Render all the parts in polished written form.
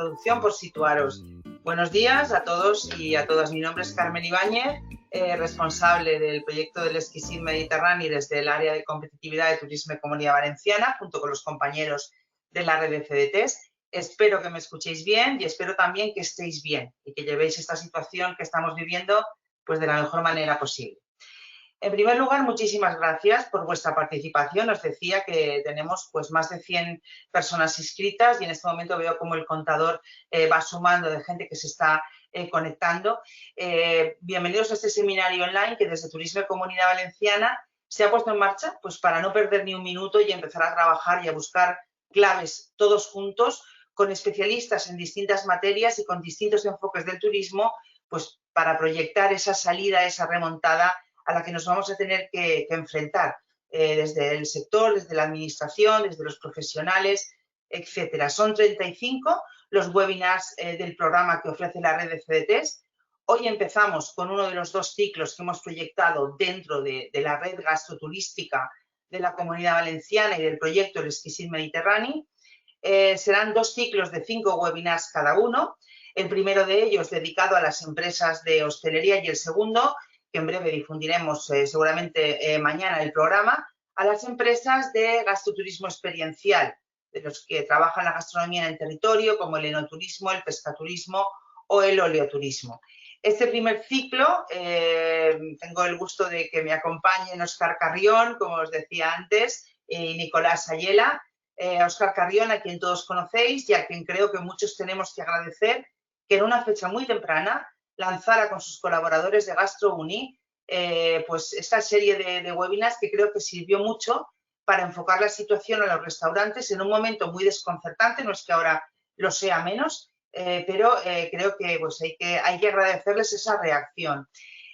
introducción por situaros. Buenos días a todos y a todas. Mi nombre es Carmen Ibáñez, responsable del proyecto del Exquisit Mediterrani desde el área de competitividad de Turismo y Comunidad Valenciana, junto con los compañeros de la red de CDTs. Espero que me escuchéis bien y espero también que estéis bien y que llevéis esta situación que estamos viviendo pues de la mejor manera posible. En primer lugar, muchísimas gracias por vuestra participación. Os decía que tenemos pues más de 100 personas inscritas y en este momento veo como el contador va sumando de gente que se está conectando. Bienvenidos a este seminario online que desde Turismo y Comunidad Valenciana se ha puesto en marcha pues para no perder ni un minuto y empezar a trabajar y a buscar claves todos juntos con especialistas en distintas materias y con distintos enfoques del turismo pues para proyectar esa salida, esa remontada a la que nos vamos a tener que enfrentar desde el sector, desde la administración, desde los profesionales, etcétera. Son 35 los webinars del programa que ofrece la red de CDTs. Hoy empezamos con uno de los dos ciclos que hemos proyectado dentro de la red gastroturística de la Comunidad Valenciana y del proyecto El Exquisit Mediterrani. Serán dos ciclos de 5 webinars cada uno. El primero de ellos dedicado a las empresas de hostelería y el segundo, que en breve difundiremos seguramente mañana el programa, a las empresas de gastroturismo experiencial, de los que trabajan la gastronomía en el territorio, como el enoturismo, el pescaturismo o el oleoturismo. Este primer ciclo, tengo el gusto de que me acompañen Óscar Carrión, como os decía antes, y Nicolás Ayela. Óscar Carrión, a quien todos conocéis y a quien creo que muchos tenemos que agradecer que en una fecha muy temprana lanzara con sus colaboradores de GastroUni pues esta serie de webinars que creo que sirvió mucho para enfocar la situación a los restaurantes en un momento muy desconcertante. No es que ahora lo sea menos, pero creo que pues hay que agradecerles esa reacción.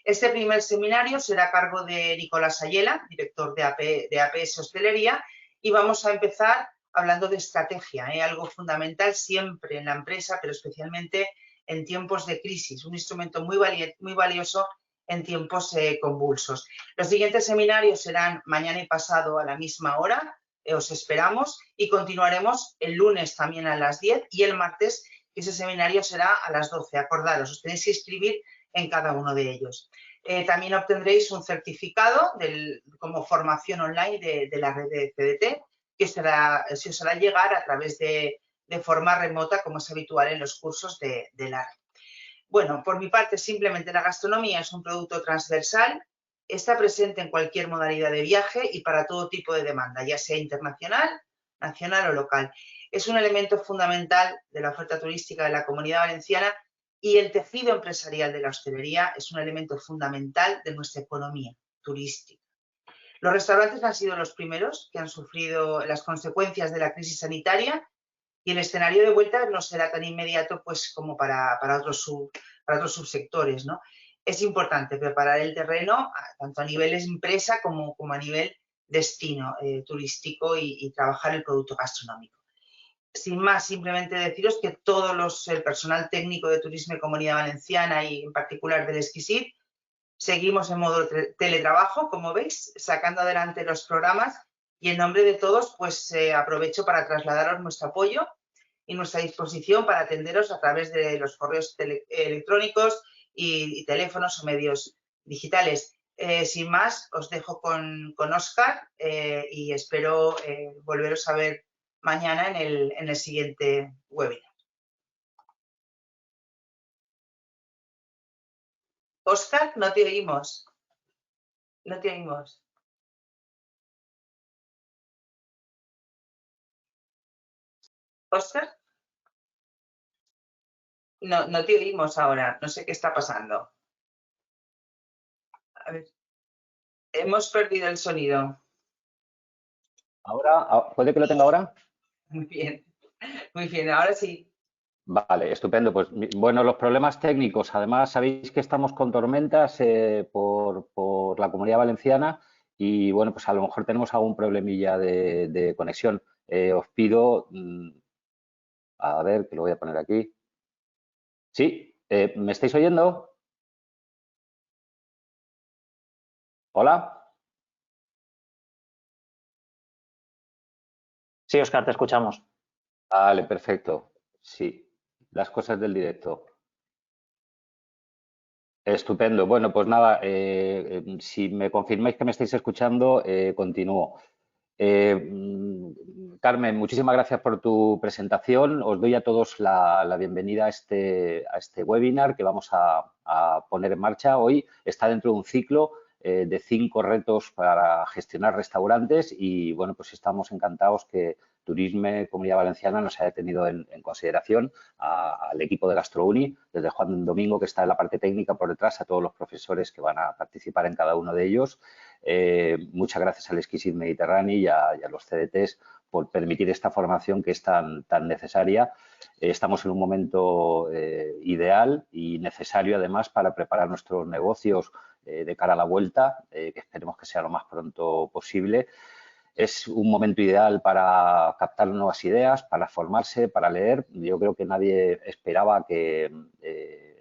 Este primer seminario será a cargo de Nicolás Ayela, director de APS Hostelería, y vamos a empezar hablando de estrategia, algo fundamental siempre en la empresa, pero especialmente en tiempos de crisis, un instrumento muy valioso en tiempos convulsos. Los siguientes seminarios serán mañana y pasado a la misma hora, os esperamos, y continuaremos el lunes también a las 10 y el martes, que ese seminario será a las 12. Acordaros, os tenéis que inscribir en cada uno de ellos. También obtendréis un certificado como formación online de la red de CDT, que se os hará llegar a través de forma remota, como es habitual en los cursos de la red. Bueno, por mi parte, simplemente la gastronomía es un producto transversal, está presente en cualquier modalidad de viaje y para todo tipo de demanda, ya sea internacional, nacional o local. Es un elemento fundamental de la oferta turística de la Comunidad Valenciana y el tejido empresarial de la hostelería es un elemento fundamental de nuestra economía turística. Los restaurantes han sido los primeros que han sufrido las consecuencias de la crisis sanitaria y el escenario de vuelta no será tan inmediato pues, como para otros subsectores, ¿no? Es importante preparar el terreno tanto a nivel empresa como a nivel destino turístico y trabajar el producto gastronómico. Sin más, simplemente deciros que el personal técnico de Turismo y Comunidad Valenciana y en particular del Exquisit seguimos en modo teletrabajo, como veis, sacando adelante los programas y en nombre de todos pues aprovecho para trasladaros nuestro apoyo y nuestra disposición para atenderos a través de los correos electrónicos y teléfonos o medios digitales. Sin más, os dejo con Óscar y espero volveros a ver mañana en el siguiente webinar. Óscar, no te oímos. No te oímos. ¿Óscar? No te oímos ahora. No sé qué está pasando. A ver. Hemos perdido el sonido. ¿Ahora? ¿Puede que lo tenga ahora? Muy bien. Muy bien, ahora sí. Vale, estupendo. Pues bueno, los problemas técnicos. Además, sabéis que estamos con tormentas por la Comunidad Valenciana y bueno, pues a lo mejor tenemos algún problemilla de conexión. Os pido, a ver, que lo voy a poner aquí. ¿Sí? ¿Me estáis oyendo? ¿Hola? Sí, Óscar, te escuchamos. Vale, perfecto. Sí. las cosas del directo. Estupendo. Bueno, pues nada, si me confirmáis que me estáis escuchando, continúo. Carmen, muchísimas gracias por tu presentación. Os doy a todos la bienvenida a este webinar que vamos a poner en marcha hoy. Está dentro de un ciclo de 5 retos para gestionar restaurantes y, bueno, pues estamos encantados que Turisme Comunidad Valenciana nos haya tenido en consideración al equipo de GastroUni, desde Juan Domingo, que está en la parte técnica por detrás, a todos los profesores que van a participar en cada uno de ellos. Muchas gracias al Exquisite Mediterráneo y a los CDTs por permitir esta formación que es tan necesaria. Estamos en un momento ideal y necesario, además, para preparar nuestros negocios de cara a la vuelta, que esperemos que sea lo más pronto posible. Es un momento ideal para captar nuevas ideas, para formarse, para leer. Yo creo que nadie esperaba que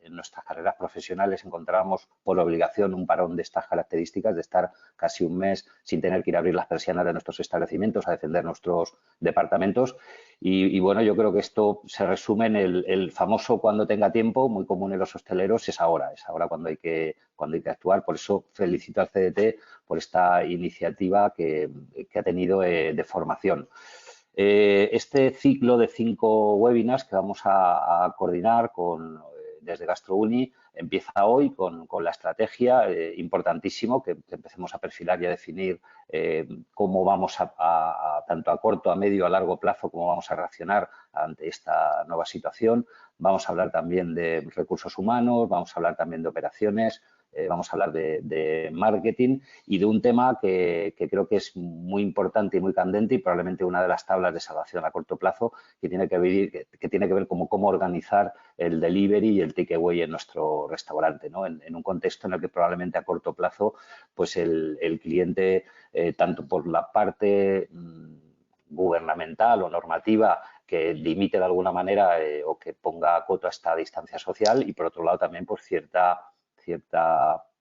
en nuestras carreras profesionales encontráramos por obligación un parón de estas características, de estar casi un mes sin tener que ir a abrir las persianas de nuestros establecimientos, a defender nuestros departamentos. Y bueno, yo creo que esto se resume en el famoso cuando tenga tiempo, muy común en los hosteleros, es ahora cuando hay que actuar. Por eso felicito al CDT por esta iniciativa que ha tenido de formación. Este ciclo de 5 webinars que vamos a coordinar desde GastroUni empieza hoy con la estrategia, importantísimo que empecemos a perfilar y a definir cómo vamos tanto a corto, a medio, a largo plazo, cómo vamos a reaccionar ante esta nueva situación. Vamos a hablar también de recursos humanos, vamos a hablar también de operaciones, vamos a hablar de marketing y de un tema que creo que es muy importante y muy candente y probablemente una de las tablas de salvación a corto plazo que tiene que ver con cómo organizar el delivery y el takeaway en nuestro restaurante, ¿no? En un contexto en el que probablemente a corto plazo pues el cliente, tanto por la parte gubernamental o normativa que limite de alguna manera o que ponga coto a esta distancia social y por otro lado también por cierta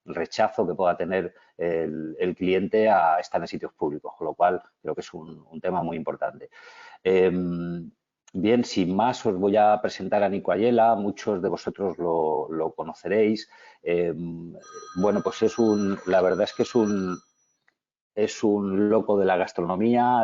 rechazo que pueda tener el cliente a estar en sitios públicos, con lo cual creo que es un tema muy importante. Bien, sin más, os voy a presentar a Nico Ayala, muchos de vosotros lo conoceréis. Bueno, pues la verdad es que es un loco de la gastronomía,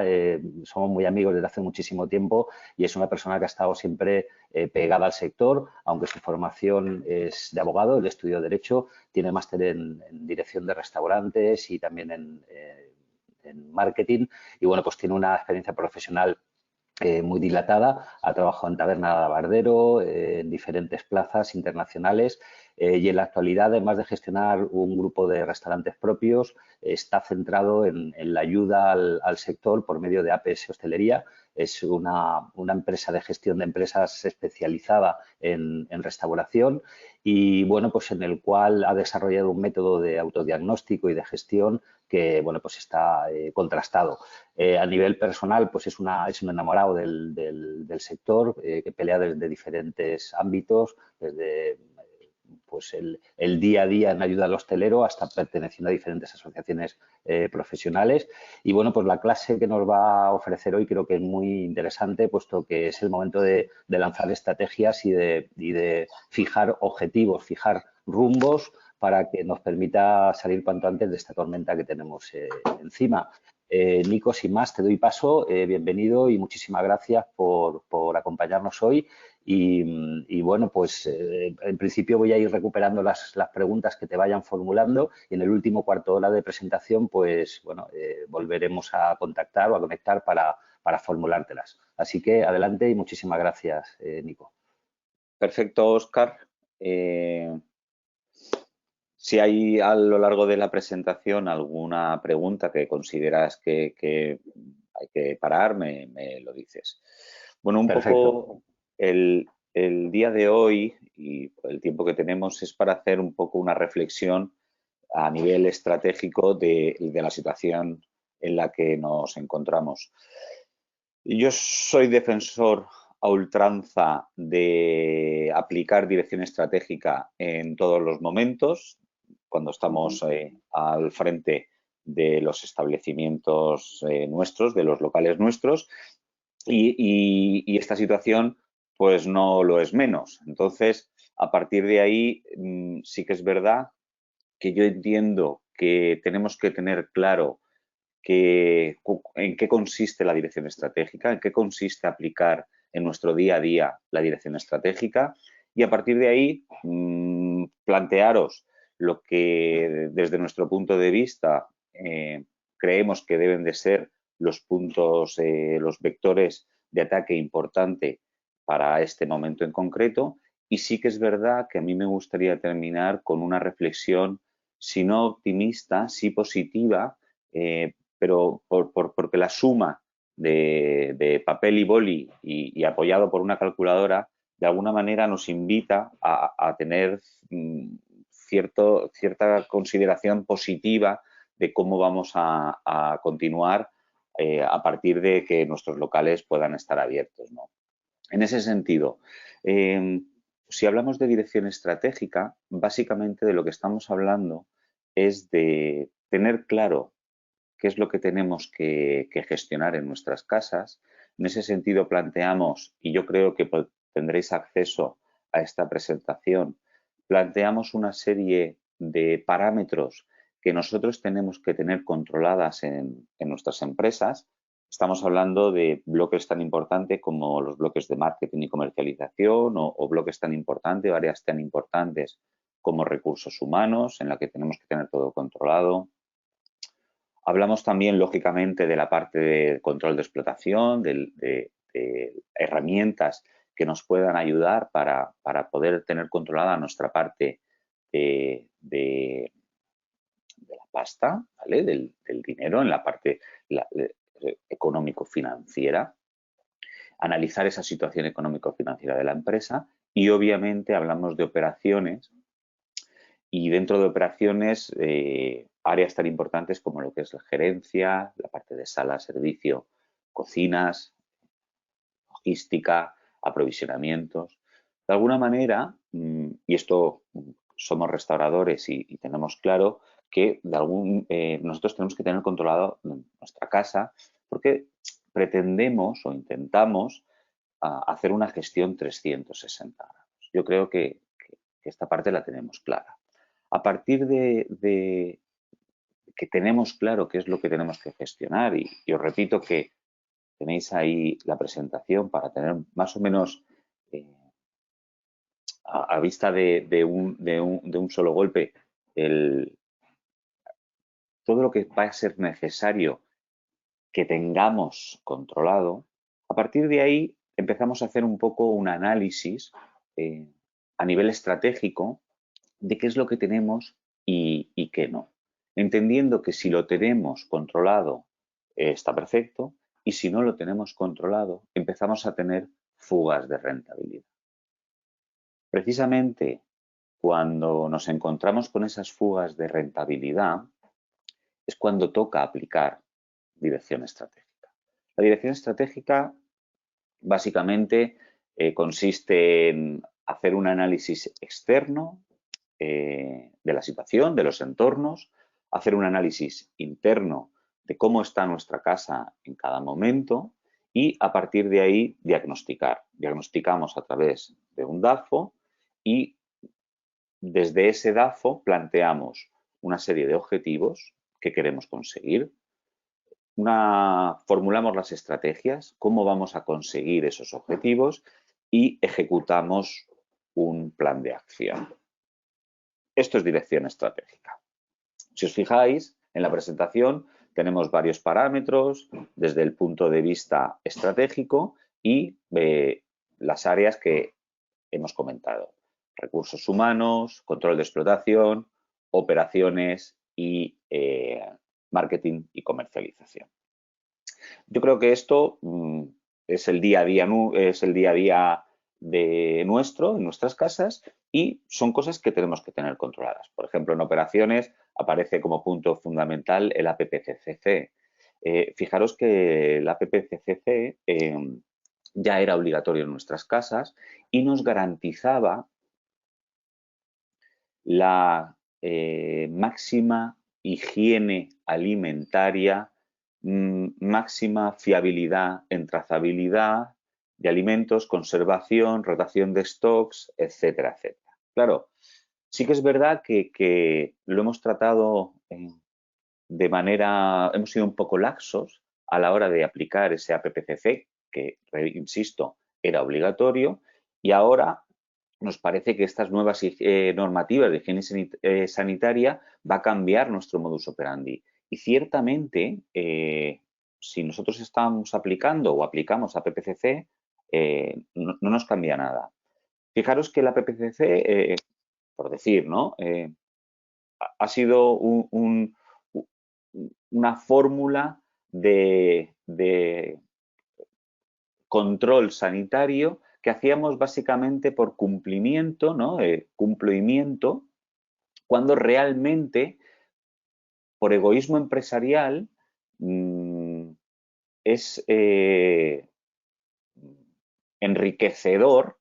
somos muy amigos desde hace muchísimo tiempo y es una persona que ha estado siempre pegada al sector, aunque su formación es de abogado, él estudió Derecho, tiene máster en dirección de restaurantes y también en marketing y bueno, pues tiene una experiencia profesional muy dilatada, ha trabajado en Taberna de Bardero, en diferentes plazas internacionales y en la actualidad, además de gestionar un grupo de restaurantes propios, está centrado en la ayuda al sector por medio de APS Hostelería. Es una empresa de gestión de empresas especializada en restauración y, bueno, pues en el cual ha desarrollado un método de autodiagnóstico y de gestión que, bueno, pues está contrastado. A nivel personal, pues es un enamorado del sector que pelea desde diferentes ámbitos, desde pues el día a día en ayuda al hostelero hasta perteneciendo a diferentes asociaciones profesionales. Y bueno, pues la clase que nos va a ofrecer hoy creo que es muy interesante, puesto que es el momento de lanzar estrategias y de fijar objetivos, fijar rumbos para que nos permita salir cuanto antes de esta tormenta que tenemos encima. Nico, sin más, te doy paso. Bienvenido y muchísimas gracias por acompañarnos hoy. Y bueno, pues en principio voy a ir recuperando las preguntas que te vayan formulando y en el último cuarto de hora de presentación, pues bueno, volveremos a contactar o a conectar para formulártelas. Así que adelante y muchísimas gracias, Nico. Perfecto, Óscar. Si hay a lo largo de la presentación alguna pregunta que consideras que hay que parar, me lo dices. Bueno, un Perfecto. poco el día de hoy y el tiempo que tenemos es para hacer un poco una reflexión a nivel estratégico de la situación en la que nos encontramos. Yo soy defensor a ultranza de aplicar dirección estratégica en todos los momentos, cuando estamos al frente de los establecimientos nuestros, de los locales nuestros, y esta situación pues no lo es menos. Entonces, a partir de ahí, sí que es verdad que yo entiendo que tenemos que tener claro en qué consiste la dirección estratégica, en qué consiste aplicar en nuestro día a día la dirección estratégica y a partir de ahí plantearos lo que desde nuestro punto de vista creemos que deben de ser los puntos, los vectores de ataque importante para este momento en concreto. Y sí que es verdad que a mí me gustaría terminar con una reflexión, si no optimista, sí positiva, pero porque la suma de papel y boli y apoyado por una calculadora, de alguna manera nos invita a tener cierta consideración positiva de cómo vamos a continuar a partir de que nuestros locales puedan estar abiertos, ¿no? En ese sentido, si hablamos de dirección estratégica, básicamente de lo que estamos hablando es de tener claro qué es lo que tenemos que gestionar en nuestras casas. En ese sentido planteamos, y yo creo que tendréis acceso a esta presentación, planteamos una serie de parámetros que nosotros tenemos que tener controladas en nuestras empresas. Estamos hablando de bloques tan importantes como los bloques de marketing y comercialización o bloques tan importantes, áreas tan importantes como recursos humanos, en la que tenemos que tener todo controlado. Hablamos también, lógicamente, de la parte de control de explotación, de herramientas que nos puedan ayudar para poder tener controlada nuestra parte de la pasta, ¿vale? Del dinero en la parte económico-financiera, analizar esa situación económico-financiera de la empresa y, obviamente, hablamos de operaciones y dentro de operaciones áreas tan importantes como lo que es la gerencia, la parte de sala, servicio, cocinas, logística, aprovisionamientos. De alguna manera, y esto somos restauradores y tenemos claro que nosotros tenemos que tener controlado nuestra casa porque pretendemos o intentamos hacer una gestión 360 grados. Yo creo que esta parte la tenemos clara. A partir de que tenemos claro qué es lo que tenemos que gestionar, y os repito que tenéis ahí la presentación para tener más o menos a vista de un solo golpe todo lo que va a ser necesario que tengamos controlado. A partir de ahí empezamos a hacer un poco un análisis a nivel estratégico de qué es lo que tenemos y qué no. Entendiendo que si lo tenemos controlado está perfecto y si no lo tenemos controlado empezamos a tener fugas de rentabilidad. Precisamente cuando nos encontramos con esas fugas de rentabilidad es cuando toca aplicar dirección estratégica. La dirección estratégica básicamente consiste en hacer un análisis externo de la situación, de los entornos, hacer un análisis interno de cómo está nuestra casa en cada momento y a partir de ahí diagnosticar. Diagnosticamos a través de un DAFO y desde ese DAFO planteamos una serie de objetivos que queremos conseguir. Formulamos las estrategias, cómo vamos a conseguir esos objetivos y ejecutamos un plan de acción. Esto es dirección estratégica. Si os fijáis, en la presentación tenemos varios parámetros desde el punto de vista estratégico y las áreas que hemos comentado. Recursos humanos, control de explotación, operaciones y marketing y comercialización. Yo creo que esto es el día a día de en nuestras casas y son cosas que tenemos que tener controladas. Por ejemplo, en operaciones aparece como punto fundamental el APPCCC. Fijaros que el APPCCC ya era obligatorio en nuestras casas y nos garantizaba la máxima higiene alimentaria, máxima fiabilidad en trazabilidad de alimentos, conservación, rotación de stocks, etcétera, etcétera. Claro, sí que es verdad que lo hemos tratado de manera, hemos sido un poco laxos a la hora de aplicar ese APPCC, que, insisto, era obligatorio, y ahora nos parece que estas nuevas normativas de higiene sanitaria va a cambiar nuestro modus operandi. Y ciertamente, si nosotros estamos aplicando o aplicamos APPCC, no nos cambia nada. Fijaros que la APPCC, por decir, ¿no? Ha sido una fórmula de control sanitario que hacíamos básicamente por cumplimiento, ¿no? Cumplimiento, cuando realmente, por egoísmo empresarial, es enriquecedor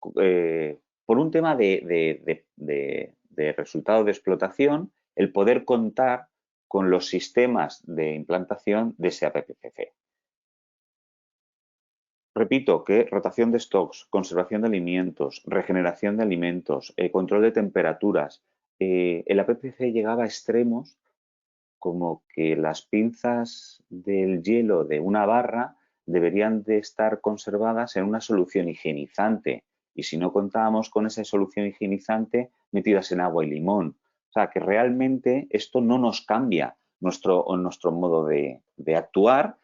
por un tema de resultado de explotación, el poder contar con los sistemas de implantación de ese APPCC. Repito que rotación de stocks, conservación de alimentos, regeneración de alimentos, control de temperaturas. El APPCC llegaba a extremos como que las pinzas del hielo de una barra deberían de estar conservadas en una solución higienizante y si no contábamos con esa solución higienizante metidas en agua y limón. O sea, que realmente esto no nos cambia nuestro modo de actuar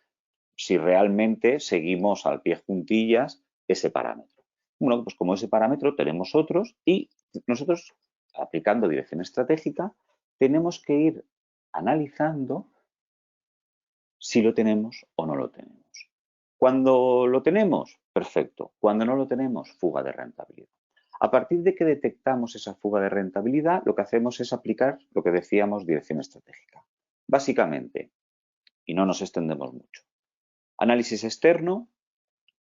si realmente seguimos al pie juntillas ese parámetro. Bueno, pues como ese parámetro tenemos otros y nosotros, aplicando dirección estratégica, tenemos que ir analizando si lo tenemos o no lo tenemos. Cuando lo tenemos, perfecto. Cuando no lo tenemos, fuga de rentabilidad. A partir de que detectamos esa fuga de rentabilidad, lo que hacemos es aplicar lo que decíamos dirección estratégica. Básicamente, y no nos extendemos mucho. Análisis externo,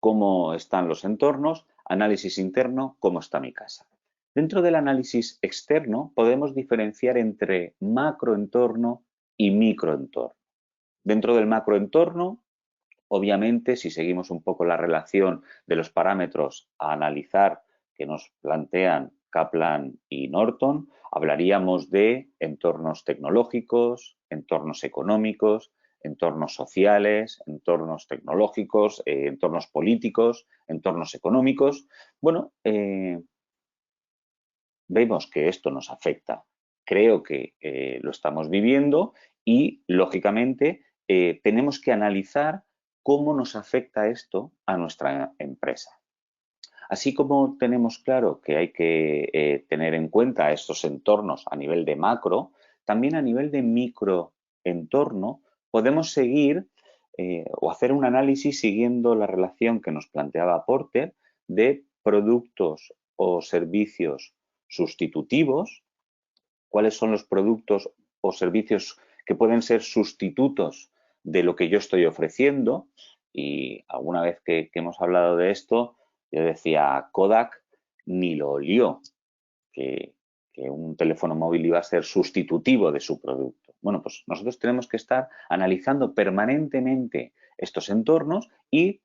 cómo están los entornos. Análisis interno, cómo está mi casa. Dentro del análisis externo podemos diferenciar entre macroentorno y microentorno. Dentro del macroentorno, obviamente, si seguimos un poco la relación de los parámetros a analizar que nos plantean Kaplan y Norton, hablaríamos de entornos tecnológicos, entornos económicos, entornos sociales, entornos tecnológicos, entornos políticos, entornos económicos. Bueno, vemos que esto nos afecta. Creo que lo estamos viviendo y, lógicamente, tenemos que analizar cómo nos afecta esto a nuestra empresa. Así como tenemos claro que hay que tener en cuenta estos entornos a nivel de macro, también a nivel de microentorno podemos seguir o hacer un análisis siguiendo la relación que nos planteaba Porter de productos o servicios sustitutivos, cuáles son los productos o servicios que pueden ser sustitutos de lo que yo estoy ofreciendo. Y alguna vez que hemos hablado de esto, yo decía, Kodak ni lo olió, que un teléfono móvil iba a ser sustitutivo de su producto. Bueno, pues nosotros tenemos que estar analizando permanentemente estos entornos y,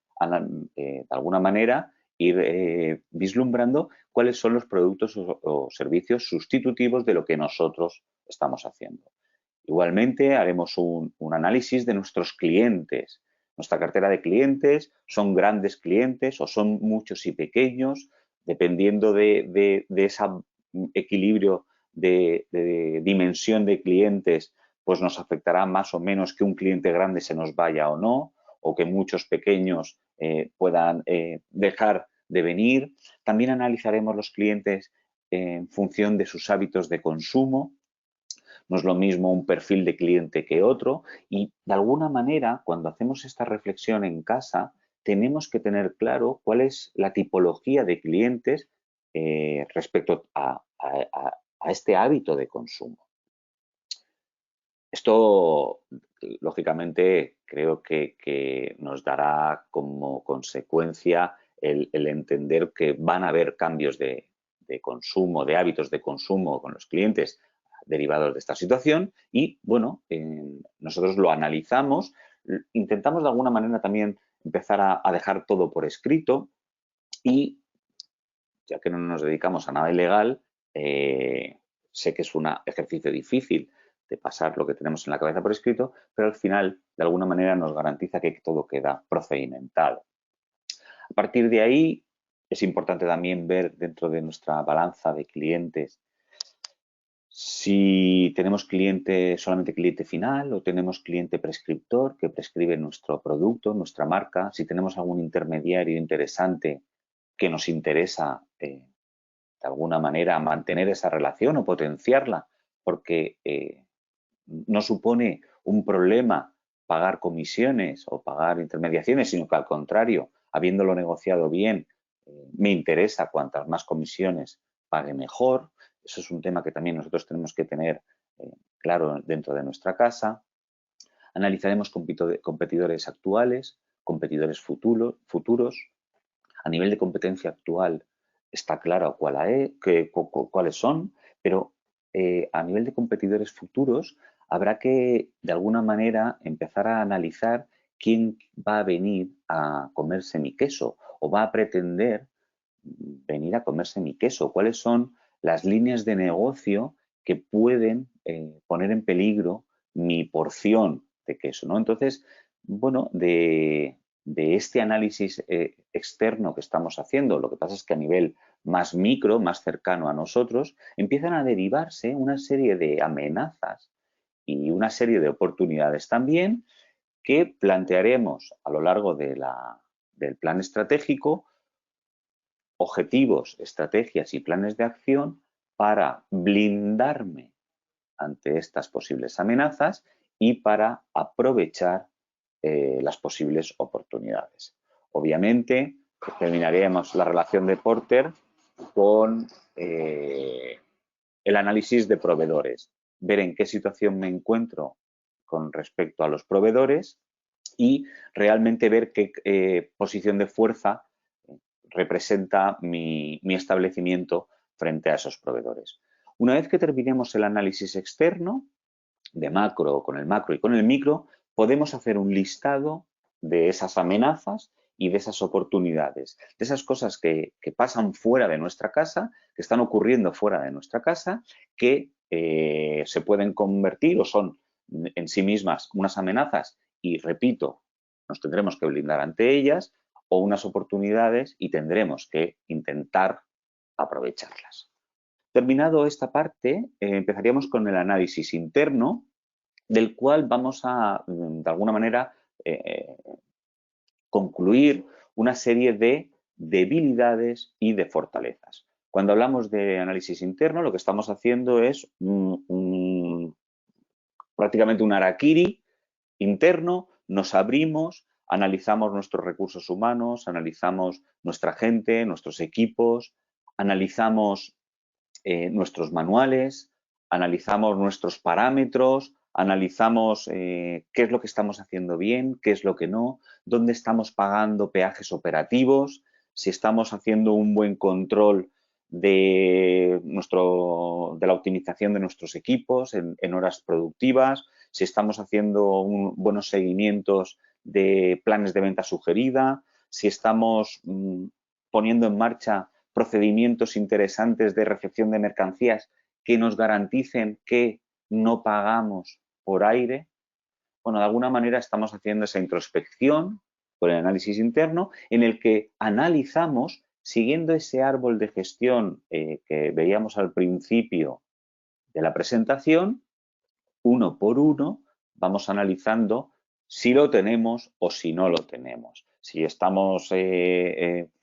de alguna manera, ir vislumbrando cuáles son los productos o servicios sustitutivos de lo que nosotros estamos haciendo. Igualmente, haremos un análisis de nuestros clientes. Nuestra cartera de clientes son grandes clientes o son muchos y pequeños, dependiendo de ese equilibrio de dimensión de clientes, pues nos afectará más o menos que un cliente grande se nos vaya o no, o que muchos pequeños puedan dejar de venir. También analizaremos los clientes en función de sus hábitos de consumo. No es lo mismo un perfil de cliente que otro y, de alguna manera, cuando hacemos esta reflexión en casa, tenemos que tener claro cuál es la tipología de clientes respecto a este hábito de consumo. Esto, lógicamente, creo que nos dará como consecuencia el entender que van a haber cambios de consumo, de hábitos de consumo con los clientes derivados de esta situación y, bueno, nosotros lo analizamos, intentamos de alguna manera también empezar a dejar todo por escrito y, ya que no nos dedicamos a nada ilegal, sé que es un ejercicio difícil de pasar lo que tenemos en la cabeza por escrito, pero al final, de alguna manera, nos garantiza que todo queda procedimentado. A partir de ahí, es importante también ver dentro de nuestra balanza de clientes si tenemos solamente cliente final o tenemos cliente prescriptor que prescribe nuestro producto, nuestra marca, si tenemos algún intermediario interesante que nos interesa de alguna manera mantener esa relación o potenciarla, porque no supone un problema pagar comisiones o pagar intermediaciones, sino que al contrario, habiéndolo negociado bien, me interesa cuantas más comisiones pague mejor. Eso es un tema que también nosotros tenemos que tener claro dentro de nuestra casa. Analizaremos competidores actuales, competidores futuros. A nivel de competencia actual está claro cuáles son, pero a nivel de competidores futuros habrá que, de alguna manera, empezar a analizar quién va a venir a comerse mi queso o va a pretender venir a comerse mi queso. ¿Cuáles son las líneas de negocio que pueden poner en peligro mi porción de queso, ¿no? Entonces, bueno, de este análisis externo que estamos haciendo, lo que pasa es que a nivel más micro, más cercano a nosotros, empiezan a derivarse una serie de amenazas y una serie de oportunidades también que plantearemos a lo largo del plan estratégico, objetivos, estrategias y planes de acción para blindarme ante estas posibles amenazas y para aprovechar las posibles oportunidades. Obviamente, terminaremos la relación de Porter con el análisis de proveedores, ver en qué situación me encuentro con respecto a los proveedores y realmente ver qué posición de fuerza representa mi establecimiento frente a esos proveedores. Una vez que terminemos el análisis externo, de macro, con el macro y con el micro, podemos hacer un listado de esas amenazas y de esas oportunidades, de esas cosas que pasan fuera de nuestra casa, que están ocurriendo fuera de nuestra casa, que se pueden convertir o son en sí mismas unas amenazas y, repito, nos tendremos que blindar ante ellas, o unas oportunidades y tendremos que intentar aprovecharlas. Terminado esta parte, empezaríamos con el análisis interno, del cual vamos a, de alguna manera, concluir una serie de debilidades y de fortalezas. Cuando hablamos de análisis interno, lo que estamos haciendo es prácticamente un harakiri interno, nos abrimos, analizamos nuestros recursos humanos, analizamos nuestra gente, nuestros equipos, analizamos nuestros manuales, analizamos nuestros parámetros, analizamos qué es lo que estamos haciendo bien, qué es lo que no, dónde estamos pagando peajes operativos, si estamos haciendo un buen control de la optimización de nuestros equipos en horas productivas, si estamos haciendo buenos seguimientos de planes de venta sugerida, si estamos poniendo en marcha procedimientos interesantes de recepción de mercancías que nos garanticen que no pagamos por aire. Bueno, de alguna manera estamos haciendo esa introspección con el análisis interno en el que analizamos, siguiendo ese árbol de gestión que veíamos al principio de la presentación, uno por uno vamos analizando si lo tenemos o si no lo tenemos. Si estamos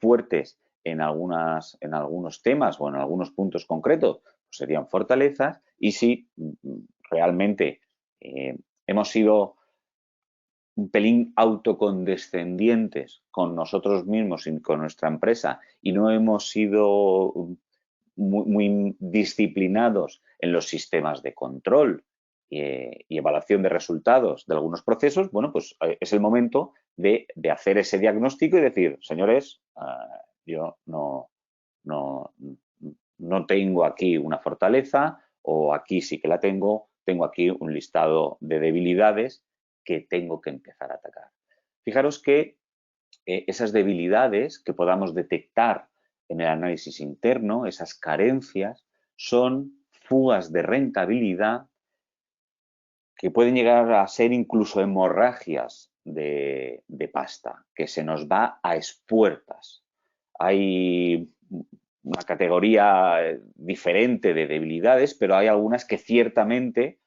fuertes en algunos temas o en algunos puntos concretos, pues serían fortalezas, y si realmente hemos sido un pelín autocondescendientes con nosotros mismos y con nuestra empresa y no hemos sido muy disciplinados en los sistemas de control y evaluación de resultados de algunos procesos, bueno, pues es el momento de hacer ese diagnóstico y decir, señores, yo no tengo aquí una fortaleza, o aquí sí que la tengo aquí un listado de debilidades que tengo que empezar a atacar. Fijaros que esas debilidades que podamos detectar en el análisis interno, esas carencias, son fugas de rentabilidad que pueden llegar a ser incluso hemorragias de pasta, que se nos va a espuertas. Hay una categoría diferente de debilidades, pero hay algunas que ciertamente,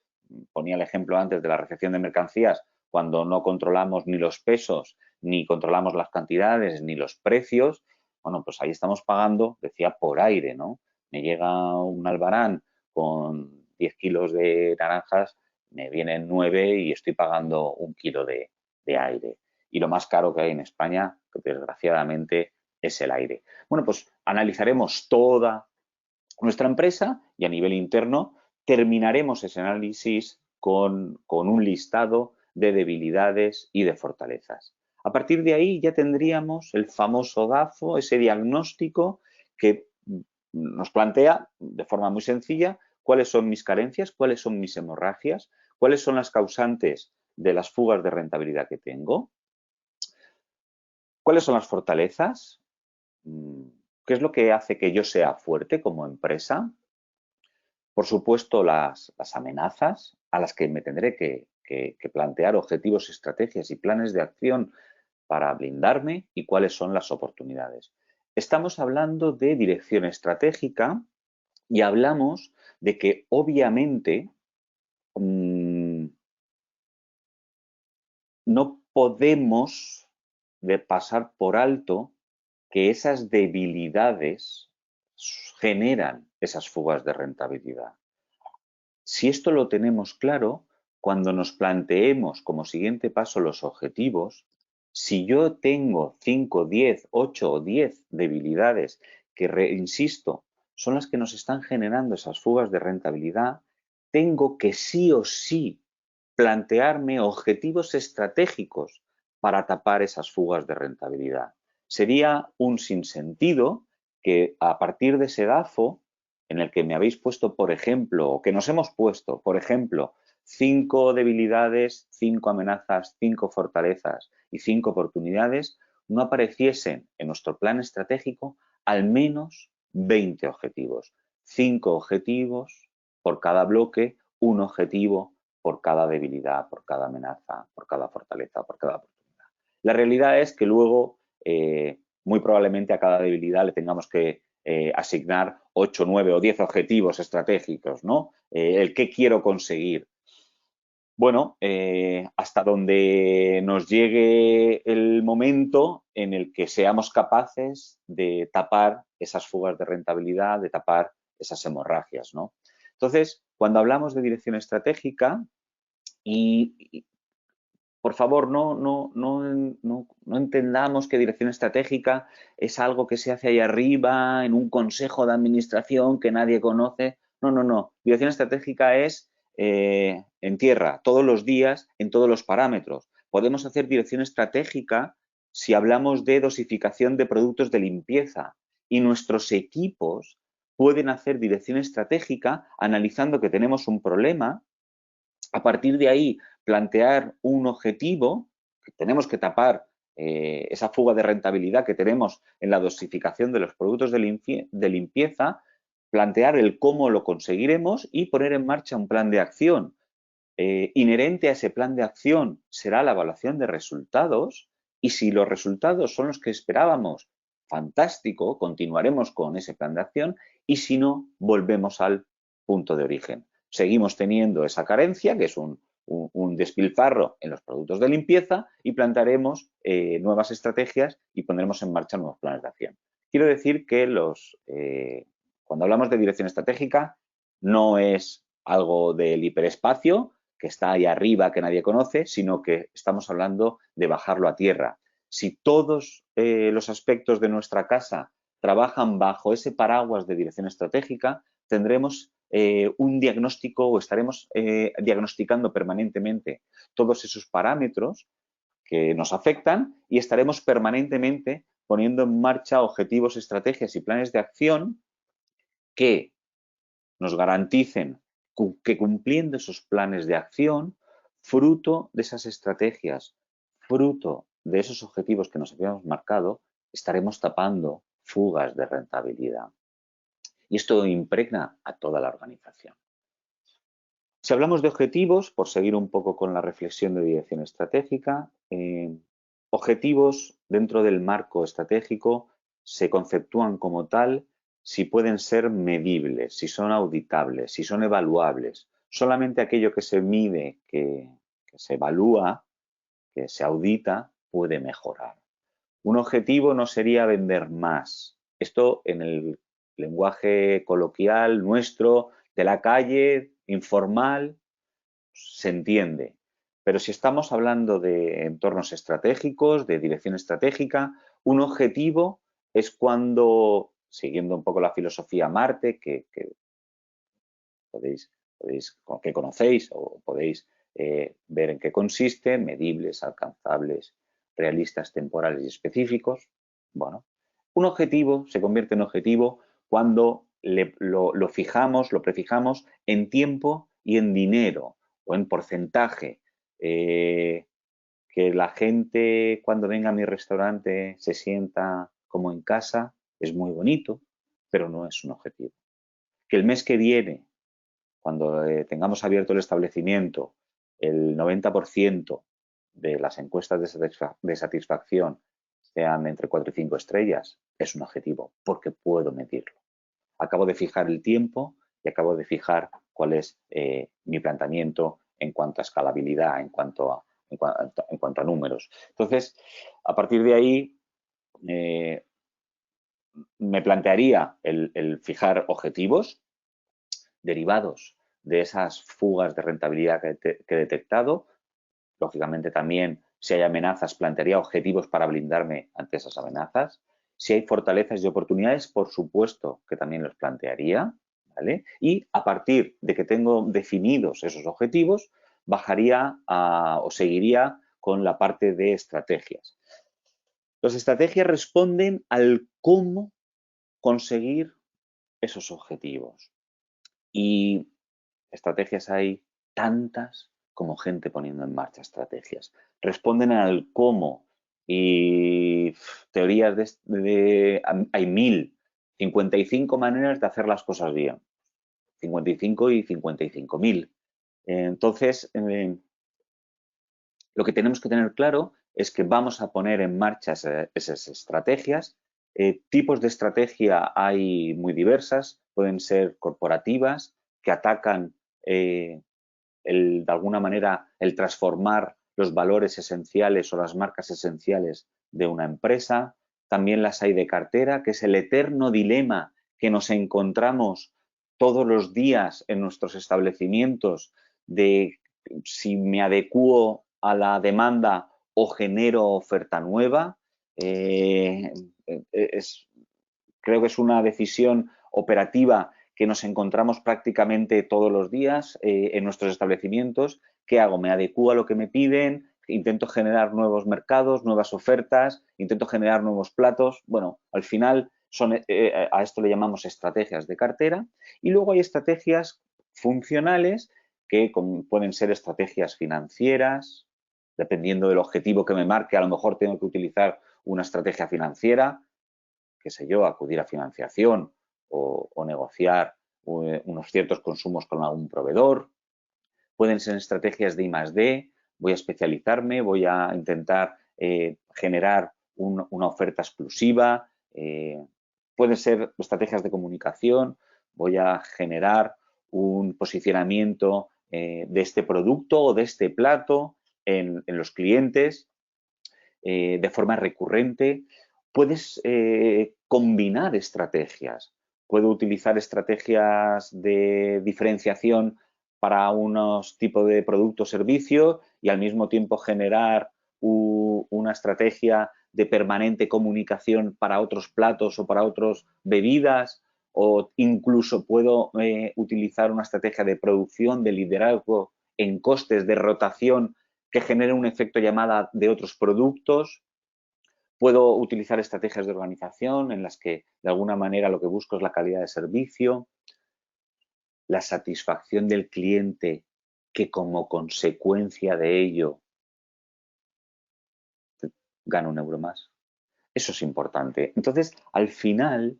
ponía el ejemplo antes de la recepción de mercancías, cuando no controlamos ni los pesos, ni controlamos las cantidades, ni los precios, bueno, pues ahí estamos pagando, decía, por aire, ¿no? Me llega un albarán con 10 kilos de naranjas, me vienen 9 y estoy pagando 1 kilo de aire. Y lo más caro que hay en España, desgraciadamente, es el aire. Bueno, pues analizaremos toda nuestra empresa y a nivel interno terminaremos ese análisis con un listado de debilidades y de fortalezas. A partir de ahí ya tendríamos el famoso DAFO, ese diagnóstico que nos plantea de forma muy sencilla cuáles son mis carencias, cuáles son mis hemorragias, cuáles son las causantes de las fugas de rentabilidad que tengo, cuáles son las fortalezas, qué es lo que hace que yo sea fuerte como empresa. Por supuesto, las amenazas a las que me tendré que plantear objetivos, estrategias y planes de acción para blindarme y cuáles son las oportunidades. Estamos hablando de dirección estratégica y hablamos de que obviamente no podemos pasar por alto que esas debilidades generan esas fugas de rentabilidad. Si esto lo tenemos claro, cuando nos planteemos como siguiente paso los objetivos, si yo tengo 5, 10, 8 o 10 debilidades que, insisto, son las que nos están generando esas fugas de rentabilidad, tengo que sí o sí plantearme objetivos estratégicos para tapar esas fugas de rentabilidad. Sería un sinsentido que a partir de ese DAFO, en el que me habéis puesto, por ejemplo, o que nos hemos puesto, por ejemplo, 5 debilidades, 5 amenazas, 5 fortalezas y 5 oportunidades, no apareciesen en nuestro plan estratégico al menos 20 objetivos. 5 objetivos por cada bloque, un objetivo por cada debilidad, por cada amenaza, por cada fortaleza, por cada oportunidad. La realidad es que luego, muy probablemente a cada debilidad le tengamos que asignar 8, 9 o 10 objetivos estratégicos, ¿no? El qué quiero conseguir. Bueno, hasta donde nos llegue el momento en el que seamos capaces de tapar esas fugas de rentabilidad, de tapar esas hemorragias, ¿no? Entonces, cuando hablamos de dirección estratégica, y por favor, no entendamos que dirección estratégica es algo que se hace ahí arriba, en un consejo de administración que nadie conoce. No. Dirección estratégica es en tierra, todos los días, en todos los parámetros. Podemos hacer dirección estratégica si hablamos de dosificación de productos de limpieza y nuestros equipos pueden hacer dirección estratégica analizando que tenemos un problema. A partir de ahí, plantear un objetivo, que tenemos que tapar esa fuga de rentabilidad que tenemos en la dosificación de los productos de limpieza, plantear el cómo lo conseguiremos y poner en marcha un plan de acción. Inherente a ese plan de acción será la evaluación de resultados y si los resultados son los que esperábamos, fantástico, continuaremos con ese plan de acción y si no, volvemos al punto de origen. Seguimos teniendo esa carencia, que es un despilfarro en los productos de limpieza y plantearemos nuevas estrategias y pondremos en marcha nuevos planes de acción. Quiero decir que cuando hablamos de dirección estratégica no es algo del hiperespacio que está ahí arriba que nadie conoce, sino que estamos hablando de bajarlo a tierra. Si todos los aspectos de nuestra casa trabajan bajo ese paraguas de dirección estratégica, tendremos un diagnóstico o estaremos diagnosticando permanentemente todos esos parámetros que nos afectan y estaremos permanentemente poniendo en marcha objetivos, estrategias y planes de acción que nos garanticen que cumpliendo esos planes de acción, fruto de esas estrategias, fruto de esos objetivos que nos habíamos marcado, estaremos tapando fugas de rentabilidad. Y esto impregna a toda la organización. Si hablamos de objetivos, por seguir un poco con la reflexión de dirección estratégica, objetivos dentro del marco estratégico se conceptúan como tal si pueden ser medibles, si son auditables, si son evaluables. Solamente aquello que se mide, que se evalúa, que se audita, puede mejorar. Un objetivo no sería vender más. Esto en el lenguaje coloquial nuestro, de la calle, informal, se entiende. Pero si estamos hablando de entornos estratégicos, de dirección estratégica, un objetivo es cuando, siguiendo un poco la filosofía Marte, que que conocéis o podéis ver en qué consiste, medibles, alcanzables, realistas, temporales y específicos. Bueno, un objetivo se convierte en objetivo cuando lo fijamos, lo prefijamos en tiempo y en dinero o en porcentaje. Que la gente cuando venga a mi restaurante se sienta como en casa es muy bonito, pero no es un objetivo. Que el mes que viene, cuando tengamos abierto el establecimiento, el 90% de las encuestas de satisfacción sean entre 4 y 5 estrellas, es un objetivo, porque puedo medirlo. Acabo de fijar el tiempo y acabo de fijar cuál es mi planteamiento en cuanto a escalabilidad, en cuanto a números. Entonces, a partir de ahí, me plantearía el fijar objetivos derivados de esas fugas de rentabilidad que he detectado. Lógicamente también, si hay amenazas, plantearía objetivos para blindarme ante esas amenazas. Si hay fortalezas y oportunidades, por supuesto que también los plantearía, ¿vale? Y a partir de que tengo definidos esos objetivos, bajaría o seguiría con la parte de estrategias. Las estrategias responden al cómo conseguir esos objetivos. Y estrategias hay tantas como gente poniendo en marcha estrategias. Responden al cómo y teorías hay 55 maneras de hacer las cosas bien. 55 y 55.000. Entonces, lo que tenemos que tener claro es que vamos a poner en marcha esas estrategias. Tipos de estrategia hay muy diversas, pueden ser corporativas, que atacan de alguna manera el transformar los valores esenciales o las marcas esenciales de una empresa. También las hay de cartera, que es el eterno dilema que nos encontramos todos los días en nuestros establecimientos de si me adecuo a la demanda o genero oferta nueva. Creo que es una decisión operativa que nos encontramos prácticamente todos los días en nuestros establecimientos. ¿Qué hago? ¿Me adecuo a lo que me piden? ¿Intento generar nuevos mercados, nuevas ofertas? ¿Intento generar nuevos platos? Bueno, al final a esto le llamamos estrategias de cartera. Y luego hay estrategias funcionales que pueden ser estrategias financieras. Dependiendo del objetivo que me marque, a lo mejor tengo que utilizar una estrategia financiera, qué sé yo, acudir a financiación o negociar unos ciertos consumos con algún proveedor. Pueden ser estrategias de I+D, voy a especializarme, voy a intentar generar una oferta exclusiva. Pueden ser estrategias de comunicación, voy a generar un posicionamiento de este producto o de este plato en los clientes de forma recurrente. Puedes combinar estrategias. Puedo utilizar estrategias de diferenciación para unos tipos de producto o servicio y al mismo tiempo generar una estrategia de permanente comunicación para otros platos o para otras bebidas, o incluso puedo utilizar una estrategia de producción, de liderazgo en costes de rotación que genere un efecto llamada de otros productos. Puedo utilizar estrategias de organización en las que de alguna manera lo que busco es la calidad de servicio, la satisfacción del cliente, que como consecuencia de ello gano un euro más. Eso es importante. Entonces, al final,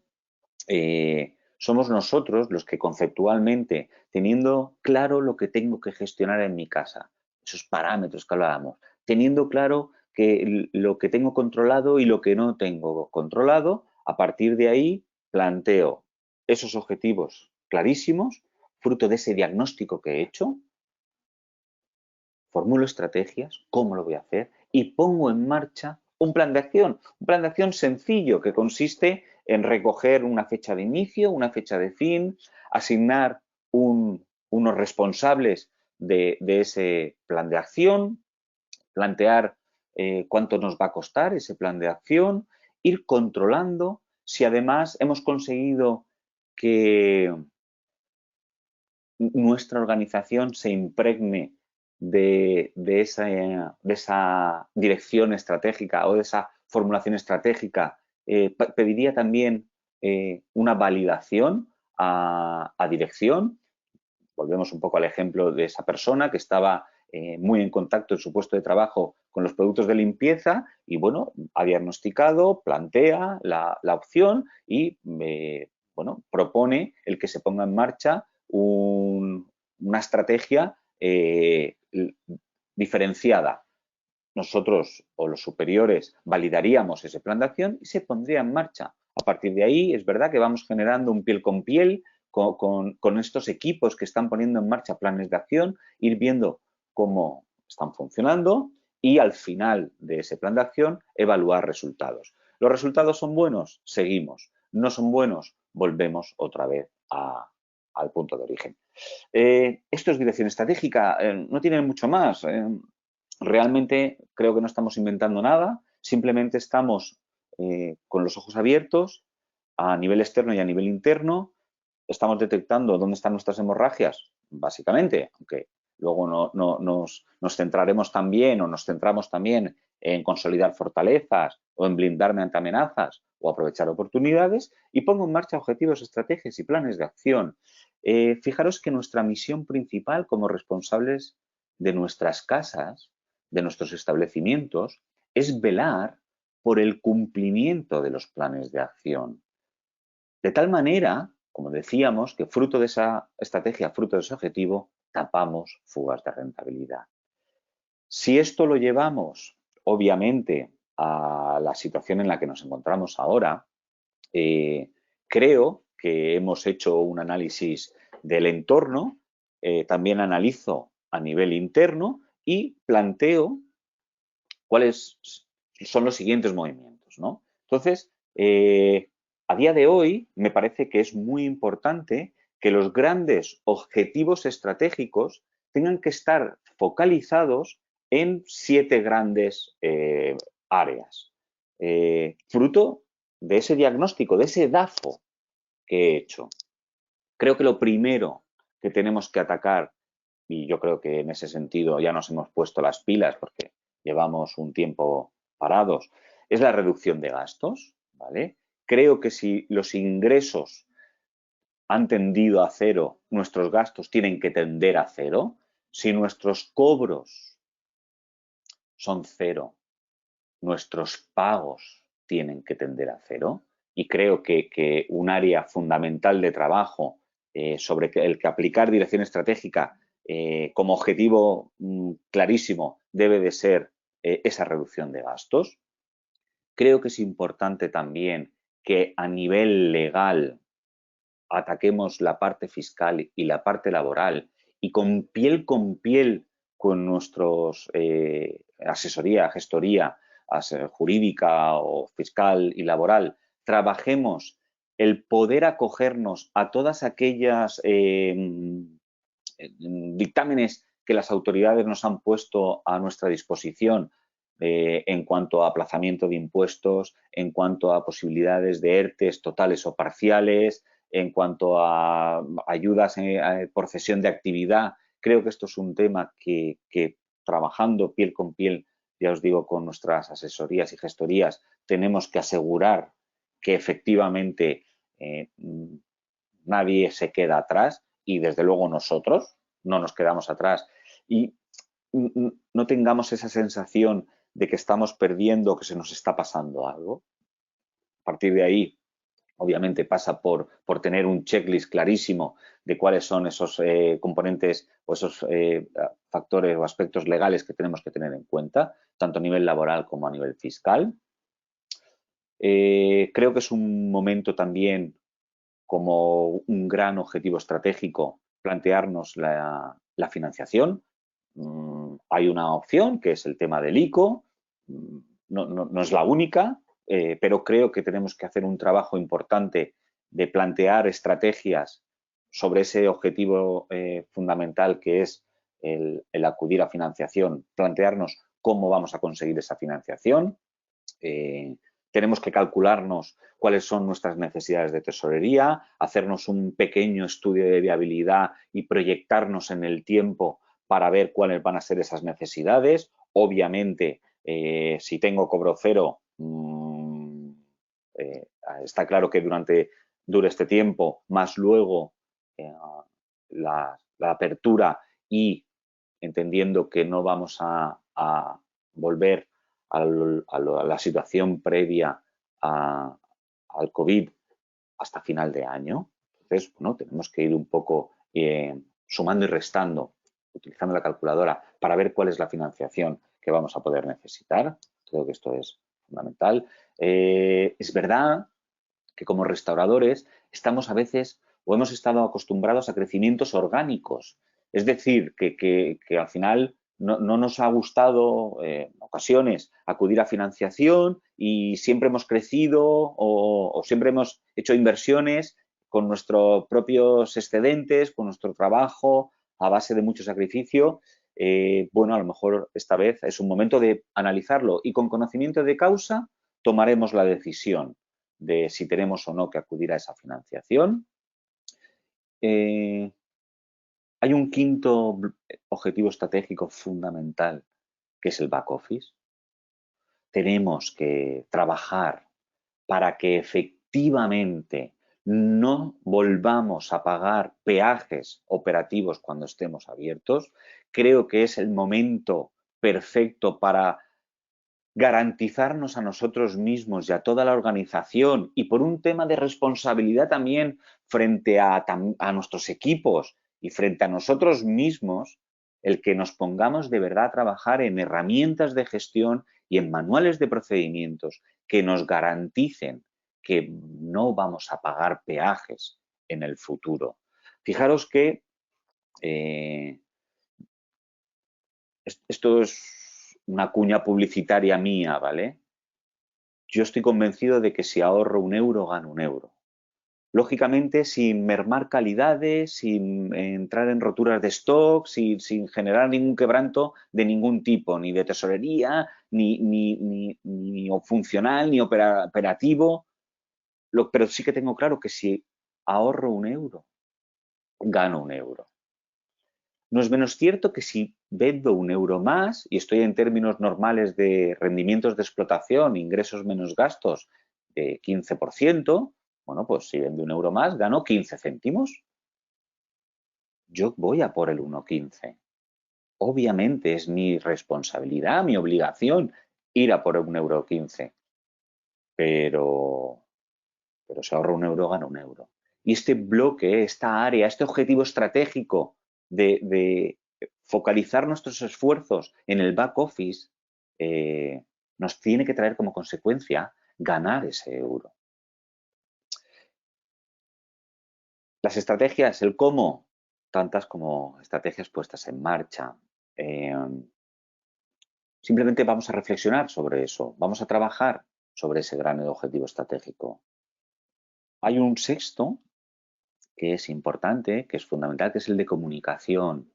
somos nosotros los que conceptualmente, teniendo claro lo que tengo que gestionar en mi casa, esos parámetros que hablábamos, teniendo claro que lo que tengo controlado y lo que no tengo controlado, a partir de ahí planteo esos objetivos clarísimos, fruto de ese diagnóstico que he hecho, formulo estrategias, cómo lo voy a hacer y pongo en marcha un plan de acción sencillo que consiste en recoger una fecha de inicio, una fecha de fin, asignar unos responsables de ese plan de acción, plantear cuánto nos va a costar ese plan de acción, ir controlando si además hemos conseguido que nuestra organización se impregne de esa dirección estratégica o de esa formulación estratégica. Pediría también una validación a dirección. Volvemos un poco al ejemplo de esa persona que estaba muy en contacto en su puesto de trabajo con los productos de limpieza y, bueno, ha diagnosticado, plantea la opción y, bueno, propone el que se ponga en marcha una estrategia diferenciada. Nosotros o los superiores validaríamos ese plan de acción y se pondría en marcha. A partir de ahí, es verdad que vamos generando un piel con piel con estos equipos que están poniendo en marcha planes de acción, ir viendo cómo están funcionando y al final de ese plan de acción evaluar resultados. ¿Los resultados son buenos? Seguimos. ¿No son buenos? Volvemos otra vez al punto de origen. Esto es dirección estratégica, no tiene mucho más. Realmente creo que no estamos inventando nada, simplemente estamos con los ojos abiertos a nivel externo y a nivel interno. Estamos detectando dónde están nuestras hemorragias, básicamente, aunque luego nos centraremos también o nos centramos también en consolidar fortalezas o en blindarme ante amenazas o aprovechar oportunidades y pongo en marcha objetivos, estrategias y planes de acción. Fijaros que nuestra misión principal como responsables de nuestras casas, de nuestros establecimientos, es velar por el cumplimiento de los planes de acción. De tal manera, como decíamos, que fruto de esa estrategia, fruto de ese objetivo, tapamos fugas de rentabilidad. Si esto lo llevamos, obviamente, a la situación en la que nos encontramos ahora, creo que hemos hecho un análisis del entorno, también analizo a nivel interno y planteo cuáles son los siguientes movimientos, ¿no? Entonces, a día de hoy me parece que es muy importante que los grandes objetivos estratégicos tengan que estar focalizados en 7 grandes áreas. Fruto de ese diagnóstico, de ese DAFO que he hecho. Creo que lo primero que tenemos que atacar, y yo creo que en ese sentido ya nos hemos puesto las pilas porque llevamos un tiempo parados, es la reducción de gastos, ¿vale? Creo que si los ingresos han tendido a cero, nuestros gastos tienen que tender a cero. Si nuestros cobros son cero, nuestros pagos tienen que tender a cero. Y creo que un área fundamental de trabajo sobre el que aplicar dirección estratégica como objetivo clarísimo debe de ser esa reducción de gastos. Creo que es importante también que a nivel legal ataquemos la parte fiscal y la parte laboral y con piel con nuestros asesoría, gestoría jurídica o fiscal y laboral, trabajemos el poder acogernos a todas aquellas dictámenes que las autoridades nos han puesto a nuestra disposición en cuanto a aplazamiento de impuestos, en cuanto a posibilidades de ERTEs totales o parciales, en cuanto a ayudas por cesión de actividad. Creo que esto es un tema que trabajando piel con piel, ya os digo, con nuestras asesorías y gestorías, tenemos que asegurar que efectivamente nadie se queda atrás y desde luego nosotros no nos quedamos atrás y no tengamos esa sensación de que estamos perdiendo, que se nos está pasando algo. A partir de ahí, obviamente pasa por tener un checklist clarísimo de cuáles son esos componentes o esos factores o aspectos legales que tenemos que tener en cuenta, tanto a nivel laboral como a nivel fiscal. Creo que es un momento también, como un gran objetivo estratégico, plantearnos la financiación. Hay una opción que es el tema del ICO, no es la única, pero creo que tenemos que hacer un trabajo importante de plantear estrategias sobre ese objetivo fundamental que es el acudir a financiación, plantearnos cómo vamos a conseguir esa financiación. Tenemos que calcularnos cuáles son nuestras necesidades de tesorería, hacernos un pequeño estudio de viabilidad y proyectarnos en el tiempo para ver cuáles van a ser esas necesidades. Obviamente, si tengo cobro cero, está claro que dure este tiempo, más luego la apertura, y entendiendo que no vamos a volver a la situación previa al COVID hasta final de año. Entonces, bueno, tenemos que ir un poco sumando y restando, utilizando la calculadora para ver cuál es la financiación que vamos a poder necesitar. Creo que esto es fundamental. Es verdad que como restauradores estamos a veces o hemos estado acostumbrados a crecimientos orgánicos. Es decir, que al final no nos ha gustado en ocasiones acudir a financiación y siempre hemos crecido o siempre hemos hecho inversiones con nuestros propios excedentes, con nuestro trabajo a base de mucho sacrificio. Bueno, a lo mejor esta vez es un momento de analizarlo y con conocimiento de causa tomaremos la decisión de si tenemos o no que acudir a esa financiación. Hay un quinto objetivo estratégico fundamental, que es el back office. Tenemos que trabajar para que efectivamente no volvamos a pagar peajes operativos cuando estemos abiertos. Creo que es el momento perfecto para garantizarnos a nosotros mismos y a toda la organización, y por un tema de responsabilidad también frente a nuestros equipos y frente a nosotros mismos, el que nos pongamos de verdad a trabajar en herramientas de gestión y en manuales de procedimientos que nos garanticen que no vamos a pagar peajes en el futuro. Fijaros que esto es una cuña publicitaria mía, ¿vale? Yo estoy convencido de que si ahorro un euro, gano un euro. Lógicamente, sin mermar calidades, sin entrar en roturas de stock, sin generar ningún quebranto de ningún tipo, ni de tesorería, ni funcional, ni operativo. Pero sí que tengo claro que si ahorro un euro, gano un euro. No es menos cierto que si vendo un euro más y estoy en términos normales de rendimientos de explotación, ingresos menos gastos de 15%, bueno, pues si vendo un euro más, gano 15 céntimos. Yo voy a por el 1,15. Obviamente es mi responsabilidad, mi obligación ir a por un 1,15 €. Pero si ahorro un euro, gano un euro. Y este bloque, esta área, este objetivo estratégico de focalizar nuestros esfuerzos en el back office, nos tiene que traer como consecuencia ganar ese euro. Las estrategias, el cómo, tantas como estrategias puestas en marcha. Simplemente vamos a reflexionar sobre eso, vamos a trabajar sobre ese gran objetivo estratégico. Hay un sexto que es importante, que es fundamental, que es el de comunicación.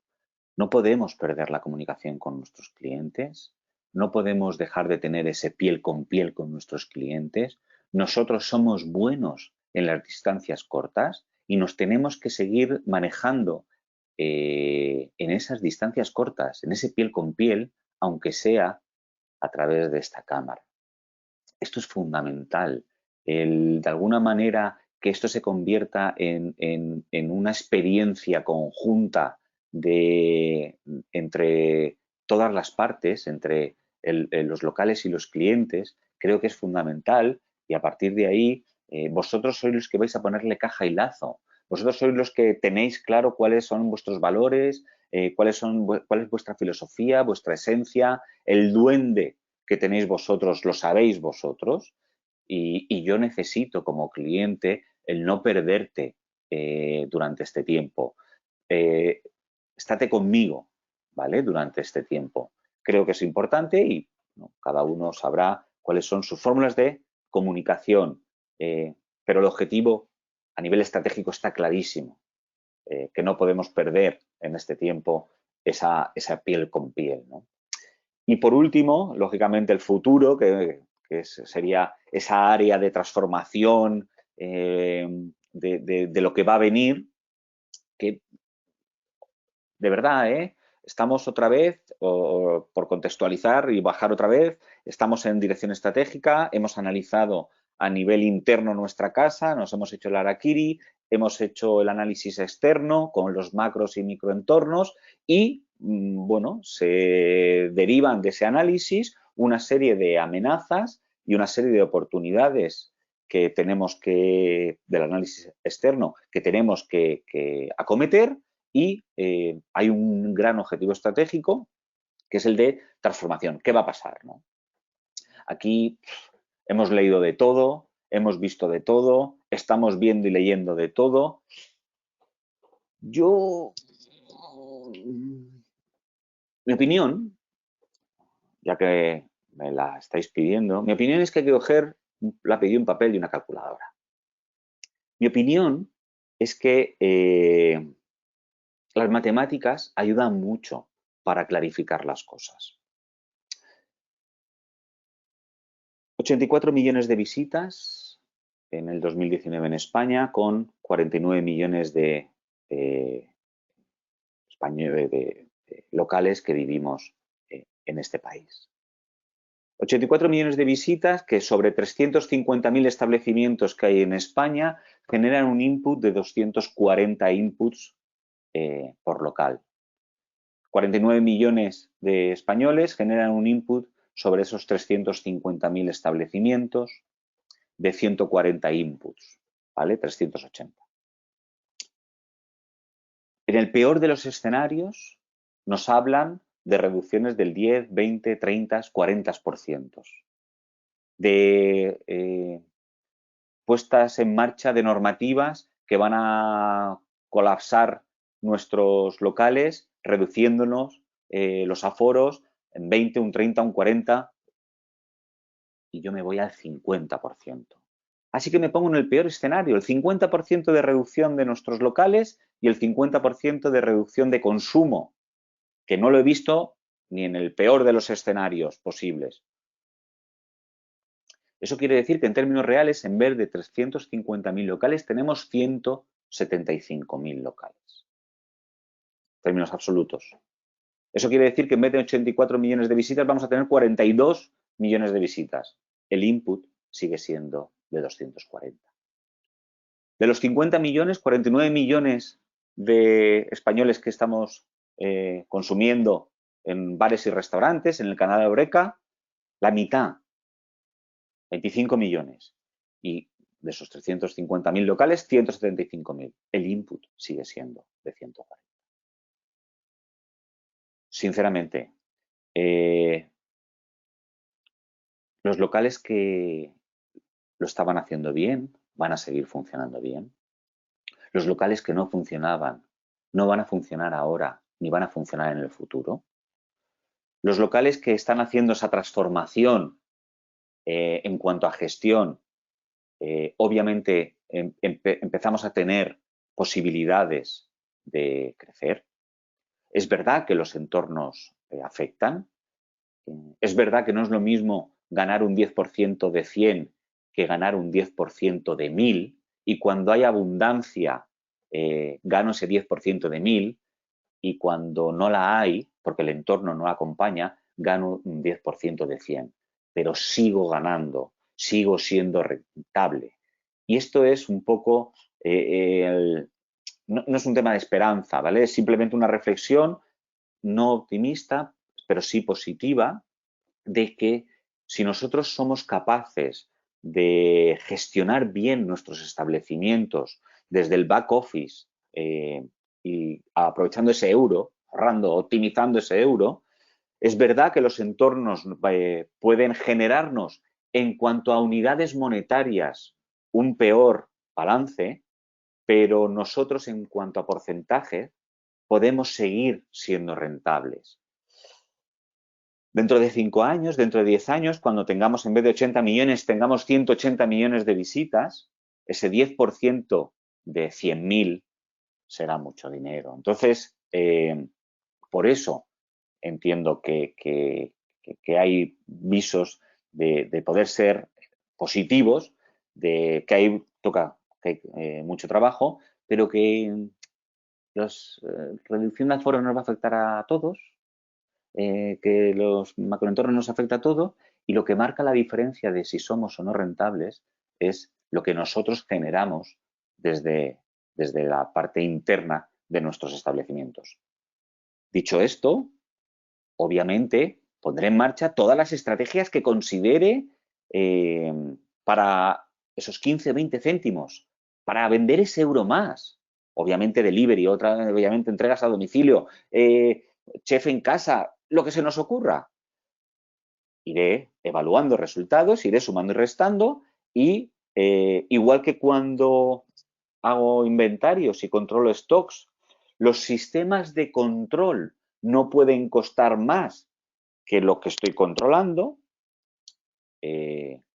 No podemos perder la comunicación con nuestros clientes, no podemos dejar de tener ese piel con nuestros clientes. Nosotros somos buenos en las distancias cortas y nos tenemos que seguir manejando en esas distancias cortas, en ese piel con piel, aunque sea a través de esta cámara. Esto es fundamental. De alguna manera, que esto se convierta en una experiencia conjunta entre todas las partes, entre los locales y los clientes, creo que es fundamental y a partir de ahí vosotros sois los que vais a ponerle caja y lazo. Vosotros sois los que tenéis claro cuáles son vuestros valores, cuál es vuestra filosofía, vuestra esencia, el duende que tenéis vosotros, lo sabéis vosotros y yo necesito como cliente el no perderte durante este tiempo. Estate conmigo, ¿vale? Durante este tiempo. Creo que es importante y cada uno sabrá cuáles son sus fórmulas de comunicación, pero el objetivo a nivel estratégico está clarísimo, que no podemos perder en este tiempo esa piel con piel, ¿no? Y por último, lógicamente, el futuro, que sería esa área de transformación de lo que va a venir, que de verdad, estamos otra vez, por contextualizar y bajar otra vez, estamos en dirección estratégica, hemos analizado a nivel interno nuestra casa, nos hemos hecho el harakiri, hemos hecho el análisis externo con los macros y microentornos y, bueno, se derivan de ese análisis una serie de amenazas y una serie de oportunidades que tenemos del análisis externo, que tenemos que acometer y hay un gran objetivo estratégico que es el de transformación. ¿Qué va a pasar, no? Aquí hemos leído de todo, hemos visto de todo, estamos viendo y leyendo de todo. Mi opinión, ya que me la estáis pidiendo, mi opinión es que hay que coger lápiz y un papel y una calculadora. Mi opinión es que las matemáticas ayudan mucho para clarificar las cosas. 84 millones de visitas en el 2019 en España, con 49 millones de locales que vivimos en este país. 84 millones de visitas que sobre 350.000 establecimientos que hay en España generan un input de 240 inputs por local. 49 millones de españoles generan un input sobre esos 350.000 establecimientos de 140 inputs, ¿vale? 380. En el peor de los escenarios nos hablan de reducciones del 10, 20, 30, 40%. De puestas en marcha de normativas que van a colapsar nuestros locales, reduciéndonos los aforos en 20, un 30, un 40, y yo me voy al 50%. Así que me pongo en el peor escenario, el 50% de reducción de nuestros locales y el 50% de reducción de consumo, que no lo he visto ni en el peor de los escenarios posibles. Eso quiere decir que en términos reales, en vez de 350.000 locales, tenemos 175.000 locales. En términos absolutos. Eso quiere decir que en vez de 84 millones de visitas vamos a tener 42 millones de visitas. El input sigue siendo de 240. De los 50 millones, 49 millones de españoles que estamos consumiendo en bares y restaurantes, en el canal de Eureka, la mitad, 25 millones. Y de esos 350.000 locales, 175.000. El input sigue siendo de 140. Sinceramente, los locales que lo estaban haciendo bien van a seguir funcionando bien. Los locales que no funcionaban no van a funcionar ahora ni van a funcionar en el futuro. Los locales que están haciendo esa transformación en cuanto a gestión, obviamente empezamos a tener posibilidades de crecer. Es verdad que los entornos afectan. Es verdad que no es lo mismo ganar un 10% de 100 que ganar un 10% de 1000. Y cuando hay abundancia, gano ese 10% de 1000. Y cuando no la hay, porque el entorno no no gano un 10% de 100. Pero sigo ganando, sigo siendo rentable. Y esto es un poco, no es un tema de esperanza, ¿vale? Es simplemente una reflexión no optimista, pero sí positiva, de que si nosotros somos capaces de gestionar bien nuestros establecimientos desde el back office y aprovechando ese euro, ahorrando, optimizando ese euro, es verdad que los entornos pueden generarnos en cuanto a unidades monetarias un peor balance, pero nosotros en cuanto a porcentaje podemos seguir siendo rentables. Dentro de 5 años, dentro de 10 años, cuando tengamos en vez de 80 millones, tengamos 180 millones de visitas, ese 10% de 100.000 será mucho dinero. Entonces, por eso entiendo que hay visos de poder ser positivos, de que hay mucho trabajo, pero que la reducción de aforo nos va a afectar a todos, que los macroentornos nos afecta a todo, y lo que marca la diferencia de si somos o no rentables es lo que nosotros generamos desde la parte interna de nuestros establecimientos. Dicho esto, obviamente pondré en marcha todas las estrategias que considere para esos 15, 20 céntimos, para vender ese euro más. Obviamente delivery, obviamente entregas a domicilio, chef en casa, lo que se nos ocurra. Iré evaluando resultados, iré sumando y restando y igual que cuando hago inventarios y controlo stocks, los sistemas de control no pueden costar más que lo que estoy controlando.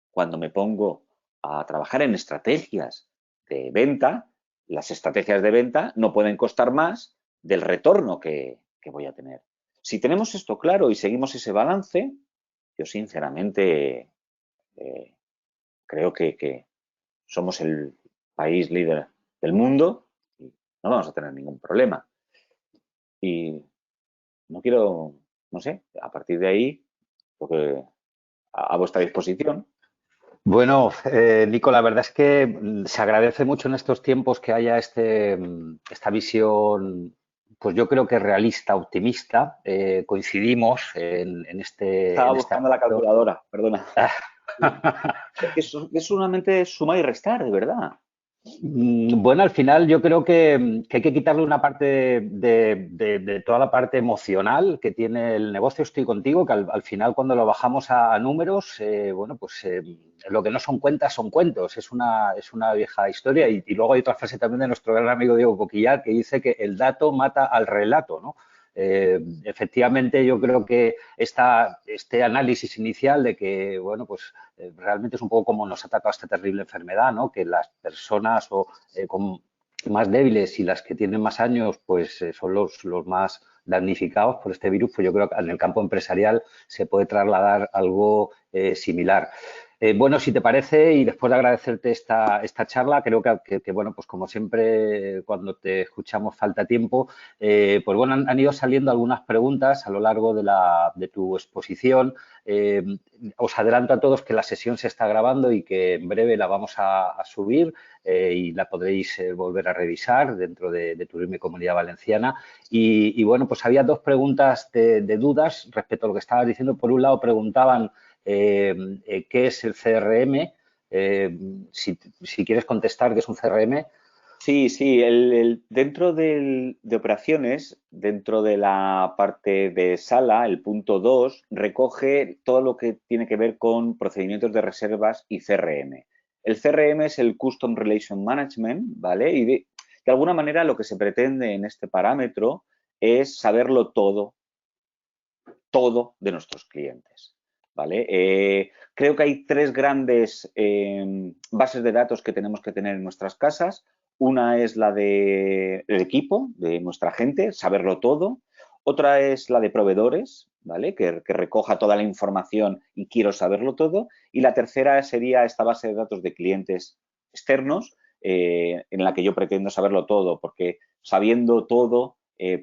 Cuando me pongo a trabajar en estrategias de venta, las estrategias de venta no pueden costar más del retorno que voy a tener. Si tenemos esto claro y seguimos ese balance, yo sinceramente creo que somos el país líder del mundo y no vamos a tener ningún problema. Y no quiero, no sé, a partir de ahí, porque a vuestra disposición. Bueno, Nico, la verdad es que se agradece mucho en estos tiempos que haya esta visión, pues yo creo que realista, optimista. Coincidimos en este Estaba buscando la aspecto. calculadora, perdona. Es solamente sumar y restar, de verdad. Bueno, al final yo creo que hay que quitarle una parte de toda la parte emocional que tiene el negocio. Estoy contigo, que al final cuando lo bajamos a números, bueno, pues lo que no son cuentas son cuentos. Es una vieja historia y luego hay otra frase también de nuestro gran amigo Diego Coquillar que dice que el dato mata al relato, ¿no? Efectivamente, yo creo que este análisis inicial de que, bueno, pues realmente es un poco como nos ha atacado esta terrible enfermedad, ¿no? Que las personas con más débiles y las que tienen más años, pues son los más damnificados por este virus. Pues yo creo que en el campo empresarial se puede trasladar algo similar. Bueno, si te parece, y después de agradecerte esta charla, creo que, bueno, pues como siempre, cuando te escuchamos falta tiempo, pues bueno, han ido saliendo algunas preguntas a lo largo de tu exposición. Os adelanto a todos que la sesión se está grabando y que en breve la vamos a subir y la podréis volver a revisar dentro de Turismo y Comunidad Valenciana. Y bueno, pues había dos preguntas de dudas respecto a lo que estabas diciendo. Por un lado, preguntaban qué es el CRM. Si quieres contestar qué es un CRM. Sí, dentro de operaciones, dentro de la parte de sala, el punto 2 recoge todo lo que tiene que ver con procedimientos de reservas y CRM. El CRM es el Custom Relation Management, ¿vale? Y de alguna manera lo que se pretende en este parámetro es saberlo todo de nuestros clientes, ¿vale? Creo que hay 3 grandes bases de datos que tenemos que tener en nuestras casas. Una es la del equipo, de nuestra gente, saberlo todo. Otra es la de proveedores, ¿vale? Que recoja toda la información y quiero saberlo todo. Y la tercera sería esta base de datos de clientes externos, en la que yo pretendo saberlo todo, porque sabiendo todo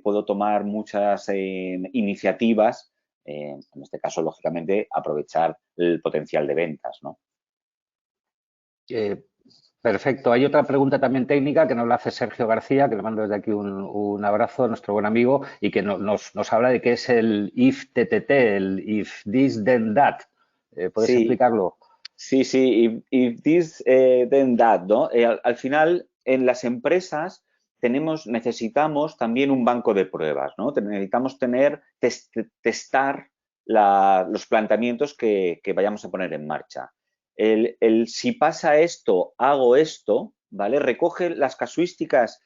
puedo tomar muchas iniciativas, en este caso, lógicamente, aprovechar el potencial de ventas, ¿no? Perfecto. Hay otra pregunta también técnica que nos la hace Sergio García, que le mando desde aquí un abrazo a nuestro buen amigo, y que nos habla de qué es el if TTT, el if this then that. ¿Puedes Sí, explicarlo? sí, sí, if this, then that, ¿no? Al final, en las empresas necesitamos también un banco de pruebas, ¿no? Necesitamos testar los planteamientos que vayamos a poner en marcha. Si pasa esto, hago esto, ¿vale? Recoge las casuísticas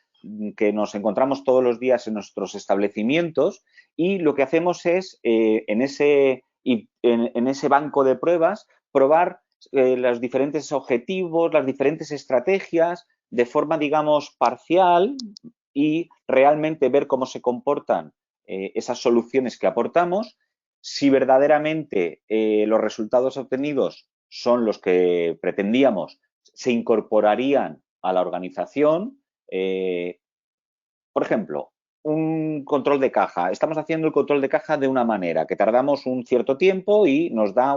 que nos encontramos todos los días en nuestros establecimientos y lo que hacemos es, en ese banco de pruebas, probar los diferentes objetivos, las diferentes estrategias de forma, digamos, parcial y realmente ver cómo se comportan esas soluciones que aportamos, si verdaderamente los resultados obtenidos son los que pretendíamos, se incorporarían a la organización. Por ejemplo, un control de caja. Estamos haciendo el control de caja de una manera que tardamos un cierto tiempo y nos da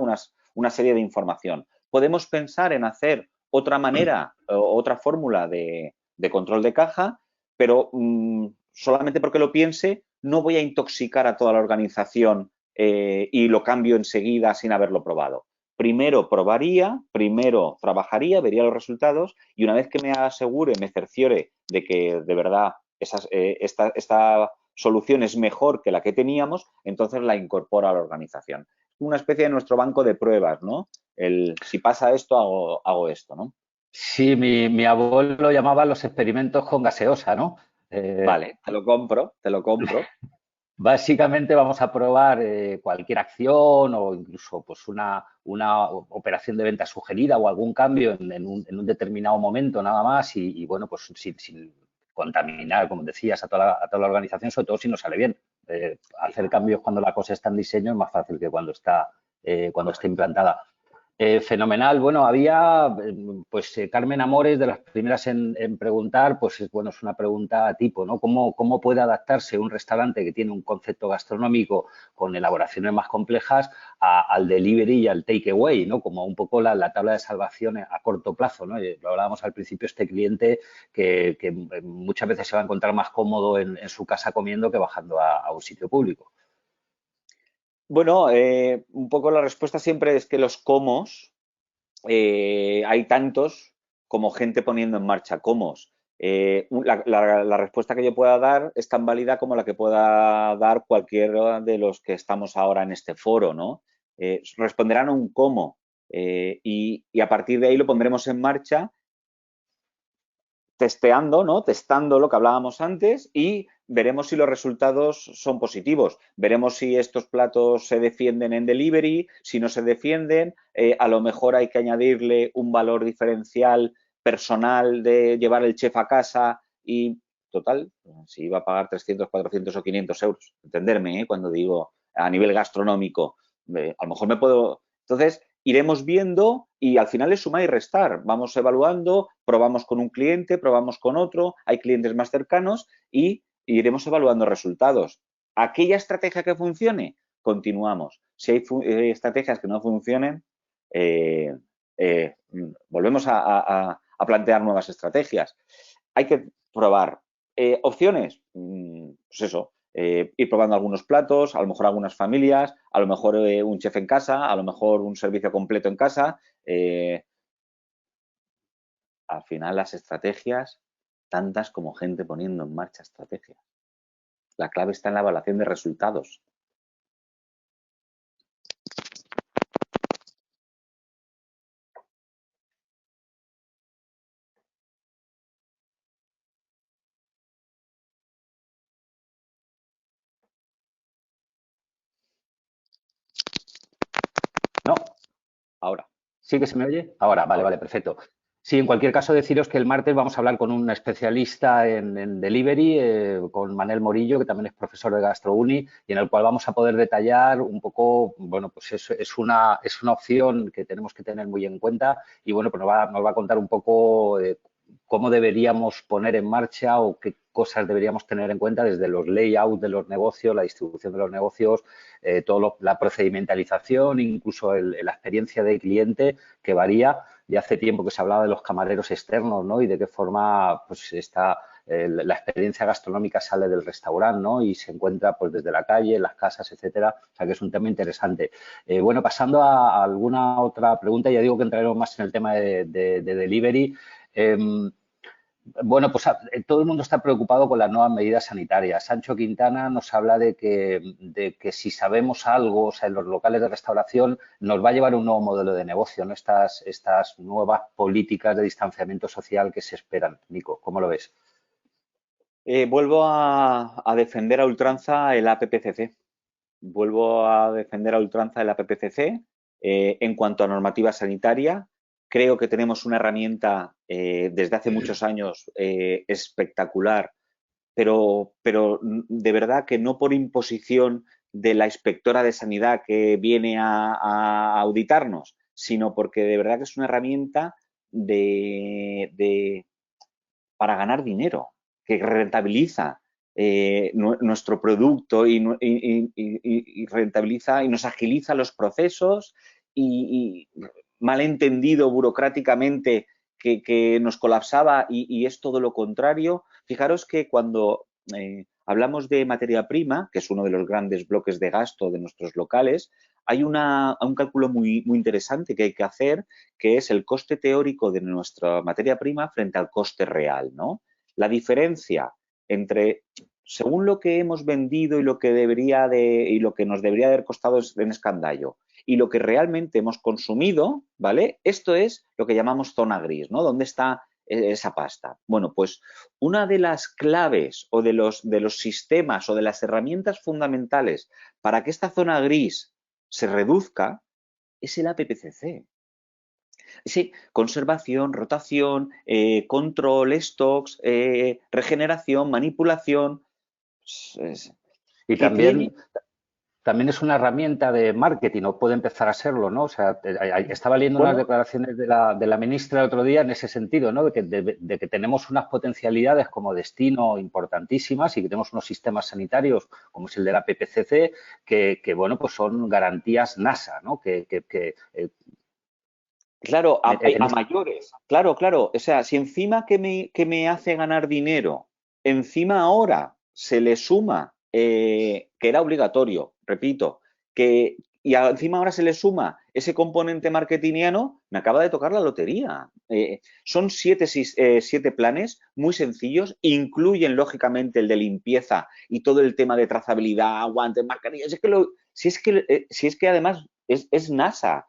una serie de información. Podemos pensar en hacer otra manera o otra fórmula de control de caja, pero solamente porque lo piense no voy a intoxicar a toda la organización y lo cambio enseguida sin haberlo probado. Primero probaría, primero trabajaría, vería los resultados y una vez que me asegure, me cerciore de que de verdad esta solución es mejor que la que teníamos, entonces la incorpora a la organización. Una especie de nuestro banco de pruebas, ¿no? Si pasa esto, hago esto, ¿no? Sí, mi abuelo llamaba los experimentos con gaseosa, ¿no? Vale, te lo compro, te lo compro. Básicamente vamos a probar cualquier acción o incluso pues una operación de venta sugerida o algún cambio en un determinado momento nada más y, bueno, pues sin contaminar, como decías, a toda la organización, sobre todo si nos sale bien. Hacer cambios cuando la cosa está en diseño es más fácil que cuando está implantada. Fenomenal. Bueno, había, pues, Carmen Amores, de las primeras en preguntar, pues, bueno, es una pregunta tipo, ¿no? ¿Cómo puede adaptarse un restaurante que tiene un concepto gastronómico con elaboraciones más complejas al delivery y al takeaway, ¿no? Como un poco la tabla de salvación a corto plazo, ¿no? Lo hablábamos al principio, este cliente que muchas veces se va a encontrar más cómodo en su casa comiendo que bajando a un sitio público. Bueno, un poco la respuesta siempre es que los comos, hay tantos como gente poniendo en marcha comos. La respuesta que yo pueda dar es tan válida como la que pueda dar cualquiera de los que estamos ahora en este foro, ¿no? Responderán a un cómo y a partir de ahí lo pondremos en marcha testeando, ¿no? Testando lo que hablábamos antes y veremos si los resultados son positivos. Veremos si estos platos se defienden en delivery, si no se defienden. A lo mejor hay que añadirle un valor diferencial personal de llevar el chef a casa y, total, si iba a pagar 300, 400 o 500 euros. Entenderme, cuando digo a nivel gastronómico. A lo mejor me puedo... Entonces, iremos viendo y al final es sumar y restar. Vamos evaluando, probamos con un cliente, probamos con otro, hay clientes más cercanos y iremos evaluando resultados. Aquella estrategia que funcione, continuamos. Si hay estrategias que no funcionen, volvemos a plantear nuevas estrategias. Hay que probar. ¿Opciones? Pues eso, ir probando algunos platos, a lo mejor algunas familias, a lo mejor un chef en casa, a lo mejor un servicio completo en casa. Al final las estrategias, tantas como gente poniendo en marcha estrategias. La clave está en la evaluación de resultados. ¿No? Ahora. ¿Sí que se me oye? Ahora, vale, Ahora. vale, perfecto. Sí, en cualquier caso, deciros que el martes vamos a hablar con un especialista en delivery, con Manel Morillo, que también es profesor de GastroUni, y en el cual vamos a poder detallar un poco, bueno, pues es una opción que tenemos que tener muy en cuenta y, bueno, pues nos va a contar un poco cómo deberíamos poner en marcha o qué cosas deberíamos tener en cuenta desde los layouts de los negocios, la distribución de los negocios, la procedimentalización, incluso la experiencia del cliente que varía, ya hace tiempo que se hablaba de los camareros externos, ¿no? Y de qué forma pues la experiencia gastronómica sale del restaurante, ¿no? Y se encuentra pues desde la calle, en las casas, etcétera. O sea que es un tema interesante. Bueno, pasando a alguna otra pregunta, ya digo que entraremos más en el tema de delivery. Bueno, pues todo el mundo está preocupado con las nuevas medidas sanitarias. Sancho Quintana nos habla de que si sabemos algo, o sea, en los locales de restauración, nos va a llevar un nuevo modelo de negocio, ¿no? Estas nuevas políticas de distanciamiento social que se esperan. Nico, ¿cómo lo ves? Vuelvo a defender a ultranza el APPCC. Vuelvo a defender a ultranza el APPCC. En cuanto a normativa sanitaria, creo que tenemos una herramienta desde hace muchos años espectacular, pero de verdad que no por imposición de la inspectora de sanidad que viene a auditarnos, sino porque de verdad que es una herramienta para ganar dinero, que rentabiliza nuestro producto y rentabiliza y nos agiliza los procesos y malentendido burocráticamente que nos colapsaba y es todo lo contrario. Fijaros que cuando hablamos de materia prima, que es uno de los grandes bloques de gasto de nuestros locales, hay un cálculo muy interesante que hay que hacer, que es el coste teórico de nuestra materia prima frente al coste real, ¿no? La diferencia entre, según lo que hemos vendido y lo que nos debería haber costado en escandallo y lo que realmente hemos consumido, ¿vale? Esto es lo que llamamos zona gris, ¿no? ¿Dónde está esa pasta? Bueno, pues una de las claves o de los sistemas o de las herramientas fundamentales para que esta zona gris se reduzca es el APPCC. Sí, conservación, rotación, control, stocks, regeneración, manipulación. Y Que tiene... también es una herramienta de marketing, o puede empezar a serlo, ¿no? O sea, estaba leyendo unas Bueno, declaraciones de la ministra el otro día en ese sentido, ¿no? De que tenemos unas potencialidades como destino importantísimas y que tenemos unos sistemas sanitarios, como es el de la PPCC, que bueno, pues son garantías NASA, ¿no? claro, a este mayores. Claro. O sea, si encima que me hace ganar dinero, encima ahora se le suma, que era obligatorio, repito, encima ahora se le suma ese componente marketingiano, me acaba de tocar la lotería. Son 7 planes muy sencillos, incluyen lógicamente el de limpieza y todo el tema de trazabilidad, guantes, mascarillas. Si es que además es NASA.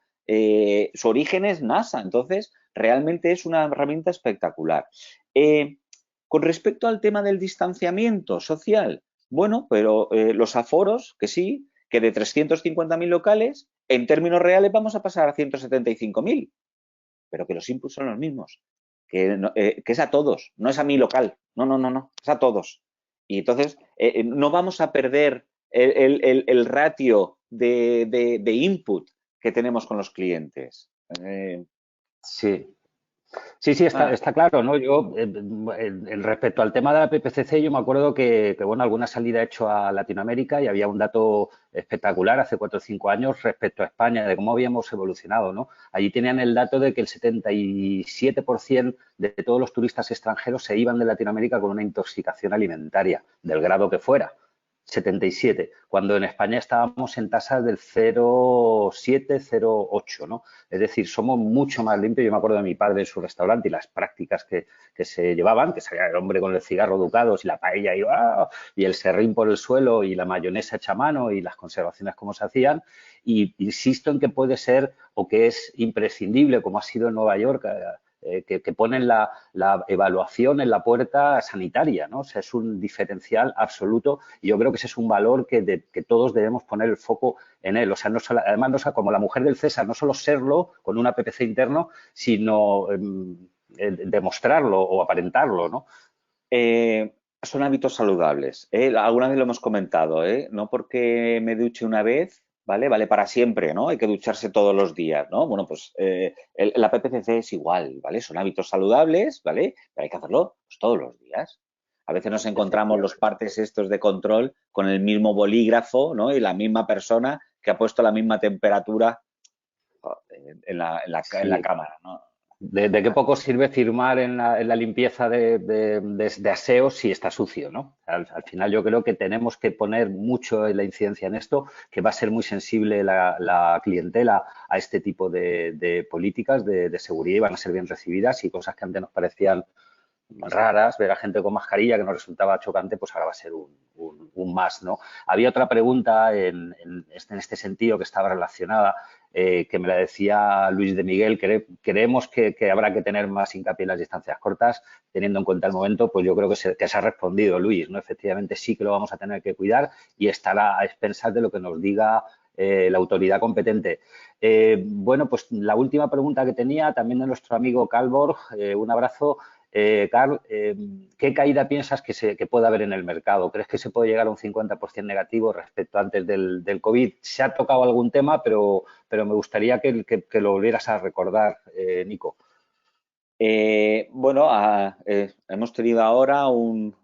Su origen es NASA, entonces realmente es una herramienta espectacular. Con respecto al tema del distanciamiento social, bueno, pero los aforos, que sí, que de 350.000 locales, en términos reales vamos a pasar a 175.000, pero que los inputs son los mismos, que es a todos, no es a mi local, no, es a todos. Y entonces no vamos a perder el ratio de input que tenemos con los clientes. Sí, sí, está claro, ¿no? Yo, respecto al tema de la PPCC, yo me acuerdo que, bueno, alguna salida he hecho a Latinoamérica y había un dato espectacular hace 4 o 5 años respecto a España, de cómo habíamos evolucionado, ¿no? Allí tenían el dato de que el 77% de todos los turistas extranjeros se iban de Latinoamérica con una intoxicación alimentaria, del grado que fuera. 77, cuando en España estábamos en tasas del 0,7, 0,8, ¿no? Es decir, somos mucho más limpios. Yo me acuerdo de mi padre en su restaurante y las prácticas que se llevaban, que salía el hombre con el cigarro educados y la paella y el serrín por el suelo y la mayonesa hecha a mano y las conservaciones como se hacían. Y insisto en que puede ser o que es imprescindible, como ha sido en Nueva York, que ponen la evaluación en la puerta sanitaria, ¿no? O sea, es un diferencial absoluto y yo creo que ese es un valor que todos debemos poner el foco en él. O sea, además, no, como la mujer del César, no solo serlo con un APPC interno, sino demostrarlo o aparentarlo, ¿no? Son hábitos saludables. Alguna vez lo hemos comentado, no porque me duche una vez, ¿vale? Para siempre, ¿no? Hay que ducharse todos los días, ¿no? Bueno, pues la PPCC es igual, ¿vale? Son hábitos saludables, ¿vale? Pero hay que hacerlo pues, todos los días. A veces nos encontramos los partes estos de control con el mismo bolígrafo, ¿no? Y la misma persona que ha puesto la misma temperatura en la cámara, ¿no? De qué poco sirve firmar en la limpieza de aseo si está sucio, ¿no? Al final yo creo que tenemos que poner mucho en la incidencia en esto, que va a ser muy sensible la clientela a este tipo de políticas de seguridad y van a ser bien recibidas y cosas que antes nos parecían raras, ver a gente con mascarilla que nos resultaba chocante, pues ahora va a ser un más, ¿no? Había otra pregunta en este sentido que estaba relacionada, que me la decía Luis de Miguel, creemos que habrá que tener más hincapié en las distancias cortas, teniendo en cuenta el momento, pues yo creo que se ha respondido Luis, ¿no? Efectivamente sí que lo vamos a tener que cuidar y estará a expensas de lo que nos diga la autoridad competente. Bueno, pues la última pregunta que tenía, también de nuestro amigo Calvor, un abrazo. Carl, ¿qué caída piensas que puede haber en el mercado? ¿Crees que se puede llegar a un 50% negativo respecto antes del COVID? Se ha tocado algún tema, pero me gustaría que lo volvieras a recordar, Nico. Bueno, hemos tenido ahora un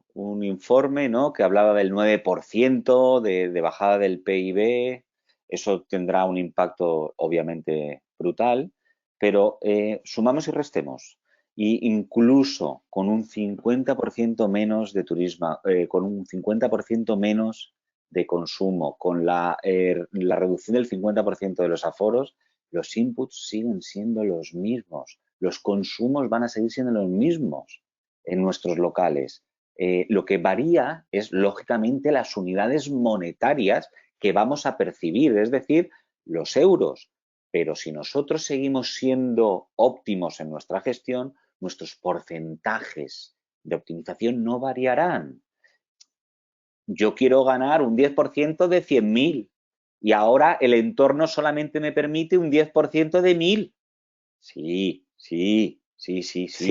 informe, ¿no?, que hablaba del 9% de bajada del PIB. Eso tendrá un impacto obviamente brutal, pero sumamos y restemos. Y incluso con un 50% menos de turismo, con un 50% menos de consumo, con la reducción del 50% de los aforos, los inputs siguen siendo los mismos. Los consumos van a seguir siendo los mismos en nuestros locales. Lo que varía es, lógicamente, las unidades monetarias que vamos a percibir, es decir, los euros. Pero si nosotros seguimos siendo óptimos en nuestra gestión, nuestros porcentajes de optimización no variarán. Yo quiero ganar un 10% de 100.000 y ahora el entorno solamente me permite un 10% de 1.000. Sí,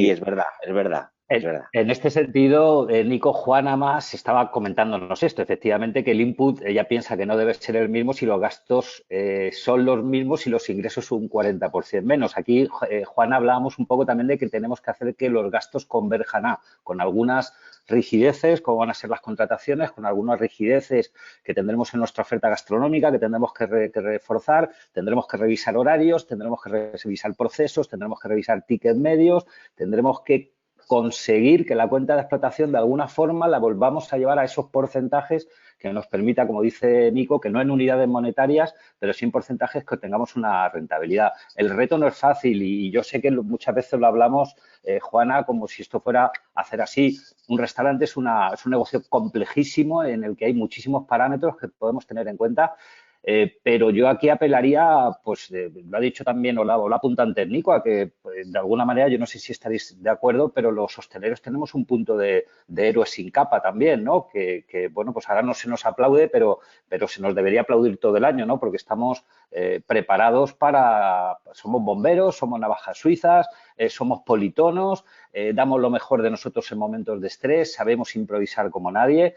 es verdad, es verdad, es verdad. En este sentido, Nico, Juana más estaba comentándonos esto, efectivamente, que el input ella piensa que no debe ser el mismo si los gastos son los mismos y los ingresos un 40% menos. Aquí, Juana, hablábamos un poco también de que tenemos que hacer que los gastos converjan con algunas rigideces, como van a ser las contrataciones, con algunas rigideces que tendremos en nuestra oferta gastronómica, que tendremos que reforzar, tendremos que revisar horarios, tendremos que revisar procesos, tendremos que revisar tickets medios, tendremos que conseguir que la cuenta de explotación de alguna forma la volvamos a llevar a esos porcentajes que nos permita, como dice Nico, que no en unidades monetarias, pero sí en porcentajes que tengamos una rentabilidad. El reto no es fácil y yo sé que muchas veces lo hablamos, Juana, como si esto fuera hacer así. Un restaurante es un negocio complejísimo en el que hay muchísimos parámetros que podemos tener en cuenta. Pero yo aquí apelaría, pues lo ha dicho también o lo ha apuntado antes Nico, a que de alguna manera, yo no sé si estaréis de acuerdo, pero los hosteleros tenemos un punto de héroes sin capa también, ¿no? Bueno, pues ahora no se nos aplaude, pero se nos debería aplaudir todo el año, ¿no? Porque estamos preparados somos bomberos, somos navajas suizas, somos politonos, damos lo mejor de nosotros en momentos de estrés, sabemos improvisar como nadie.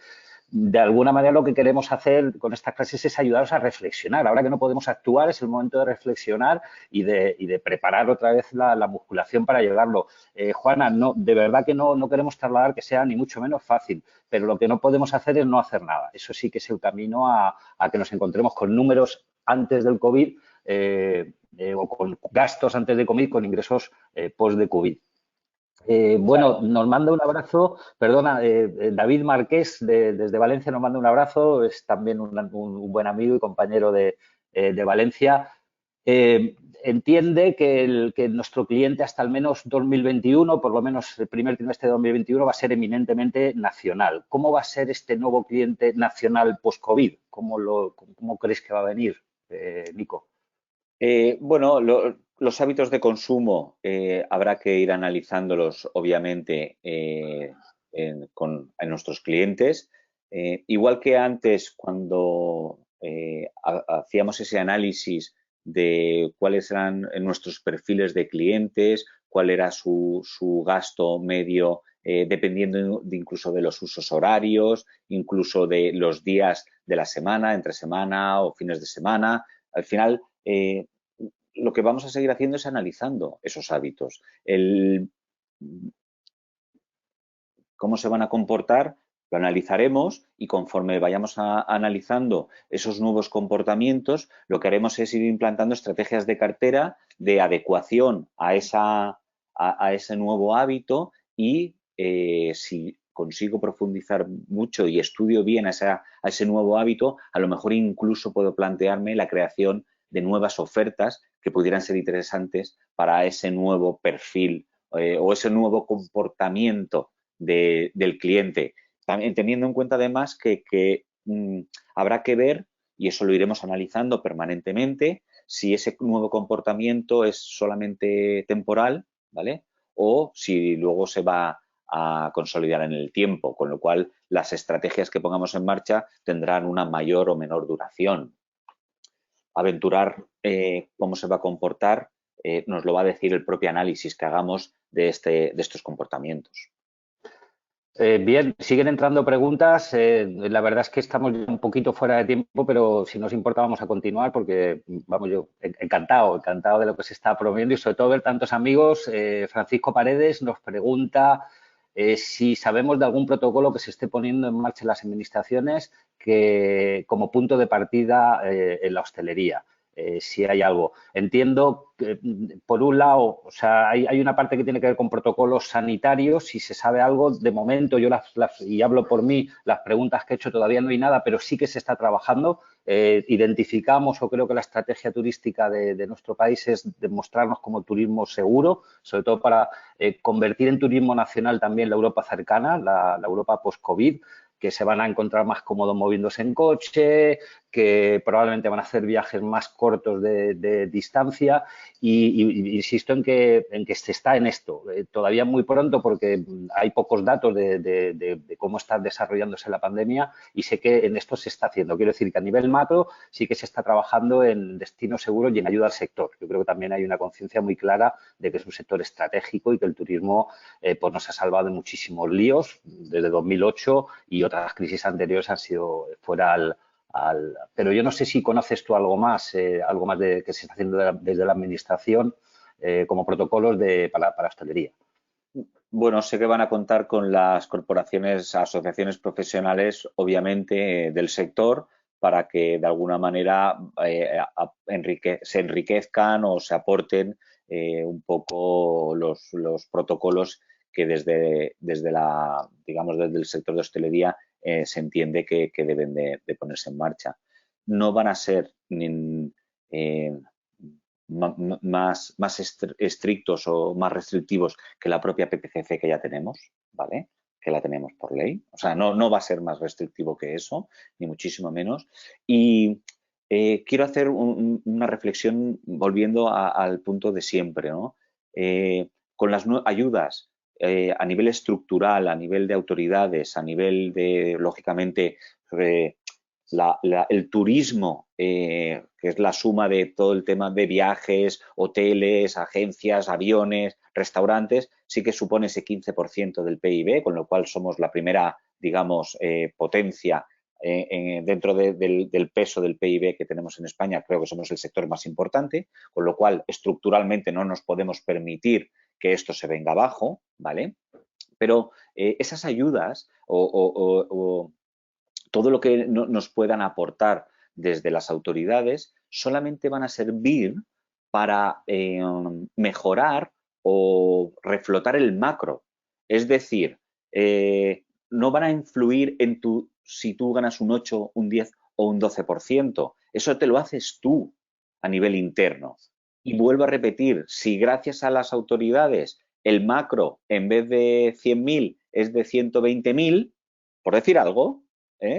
De alguna manera lo que queremos hacer con estas clases es ayudaros a reflexionar. Ahora que no podemos actuar es el momento de reflexionar y de preparar otra vez la musculación para llevarlo. Juana, no, de verdad que no queremos trasladar que sea ni mucho menos fácil, pero lo que no podemos hacer es no hacer nada. Eso sí que es el camino a que nos encontremos con números antes del COVID o con gastos antes de COVID, con ingresos post de COVID. Bueno, nos manda un abrazo, perdona, David Marqués desde Valencia nos manda un abrazo, es también un buen amigo y compañero de Valencia. Entiende que nuestro cliente hasta al menos 2021, por lo menos el primer trimestre de 2021, va a ser eminentemente nacional. ¿Cómo va a ser este nuevo cliente nacional post-COVID? ¿Cómo crees que va a venir, Nico? Bueno, los hábitos de consumo habrá que ir analizándolos, obviamente, en nuestros clientes. Igual que antes, cuando hacíamos ese análisis de cuáles eran nuestros perfiles de clientes, cuál era su gasto medio, dependiendo incluso de los usos horarios, incluso de los días de la semana, entre semana o fines de semana. Al final, lo que vamos a seguir haciendo es analizando esos hábitos. ¿Cómo se van a comportar? Lo analizaremos y conforme vayamos analizando esos nuevos comportamientos, lo que haremos es ir implantando estrategias de cartera de adecuación a a ese nuevo hábito y si consigo profundizar mucho y estudio bien a ese nuevo hábito, a lo mejor incluso puedo plantearme la creación de nuevas ofertas que pudieran ser interesantes para ese nuevo perfil o ese nuevo comportamiento del cliente. También teniendo en cuenta además que habrá que ver, y eso lo iremos analizando permanentemente, si ese nuevo comportamiento es solamente temporal, ¿vale? O si luego se va a consolidar en el tiempo, con lo cual las estrategias que pongamos en marcha tendrán una mayor o menor duración. Aventurar cómo se va a comportar nos lo va a decir el propio análisis que hagamos de estos comportamientos. Bien, siguen entrando preguntas. La verdad es que estamos un poquito fuera de tiempo, pero si no os importa vamos a continuar porque, vamos, yo encantado de lo que se está promoviendo y sobre todo ver tantos amigos. Francisco Paredes nos pregunta si sabemos de algún protocolo que se esté poniendo en marcha en las administraciones como punto de partida en la hostelería. Si hay algo. Entiendo que, por un lado, o sea, hay una parte que tiene que ver con protocolos sanitarios. Si se sabe algo, de momento, yo y hablo por mí, las preguntas que he hecho todavía no hay nada, pero sí que se está trabajando. Identificamos, o creo que la estrategia turística de nuestro país es demostrarnos como turismo seguro, sobre todo para convertir en turismo nacional también la Europa cercana, la Europa post-COVID, que se van a encontrar más cómodos moviéndose en coche, que probablemente van a hacer viajes más cortos de distancia y insisto en que se está en esto. Todavía muy pronto porque hay pocos datos de cómo está desarrollándose la pandemia y sé que en esto se está haciendo. Quiero decir que a nivel macro sí que se está trabajando en destinos seguros y en ayuda al sector. Yo creo que también hay una conciencia muy clara de que es un sector estratégico y que el turismo pues nos ha salvado de muchísimos líos desde 2008 y otras crisis anteriores han sido fuera pero yo no sé si conoces tú algo más de que se está haciendo desde la administración como protocolos para hostelería. Bueno, sé que van a contar con las corporaciones, asociaciones profesionales, obviamente, del sector para que de alguna manera se enriquezcan o se aporten un poco los protocolos que desde el sector de hostelería se entiende que deben de ponerse en marcha. No van a ser más estrictos o más restrictivos que la propia PPCC que ya tenemos, ¿vale? Que la tenemos por ley. O sea, no va a ser más restrictivo que eso, ni muchísimo menos. Y quiero hacer una reflexión volviendo al punto de siempre, ¿no? Con las ayudas a nivel estructural, a nivel de autoridades, a nivel de, lógicamente, el turismo, que es la suma de todo el tema de viajes, hoteles, agencias, aviones, restaurantes, sí que supone ese 15% del PIB, con lo cual somos la primera, digamos, potencia dentro del peso del PIB que tenemos en España. Creo que somos el sector más importante, con lo cual estructuralmente no nos podemos permitir que esto se venga abajo, ¿vale? Pero esas ayudas o todo lo que nos puedan aportar desde las autoridades solamente van a servir para mejorar o reflotar el macro. Es decir, no van a influir en si tú ganas un 8, un 10 o un 12%. Eso te lo haces tú a nivel interno. Y vuelvo a repetir, si gracias a las autoridades el macro en vez de 100.000 es de 120.000, por decir algo,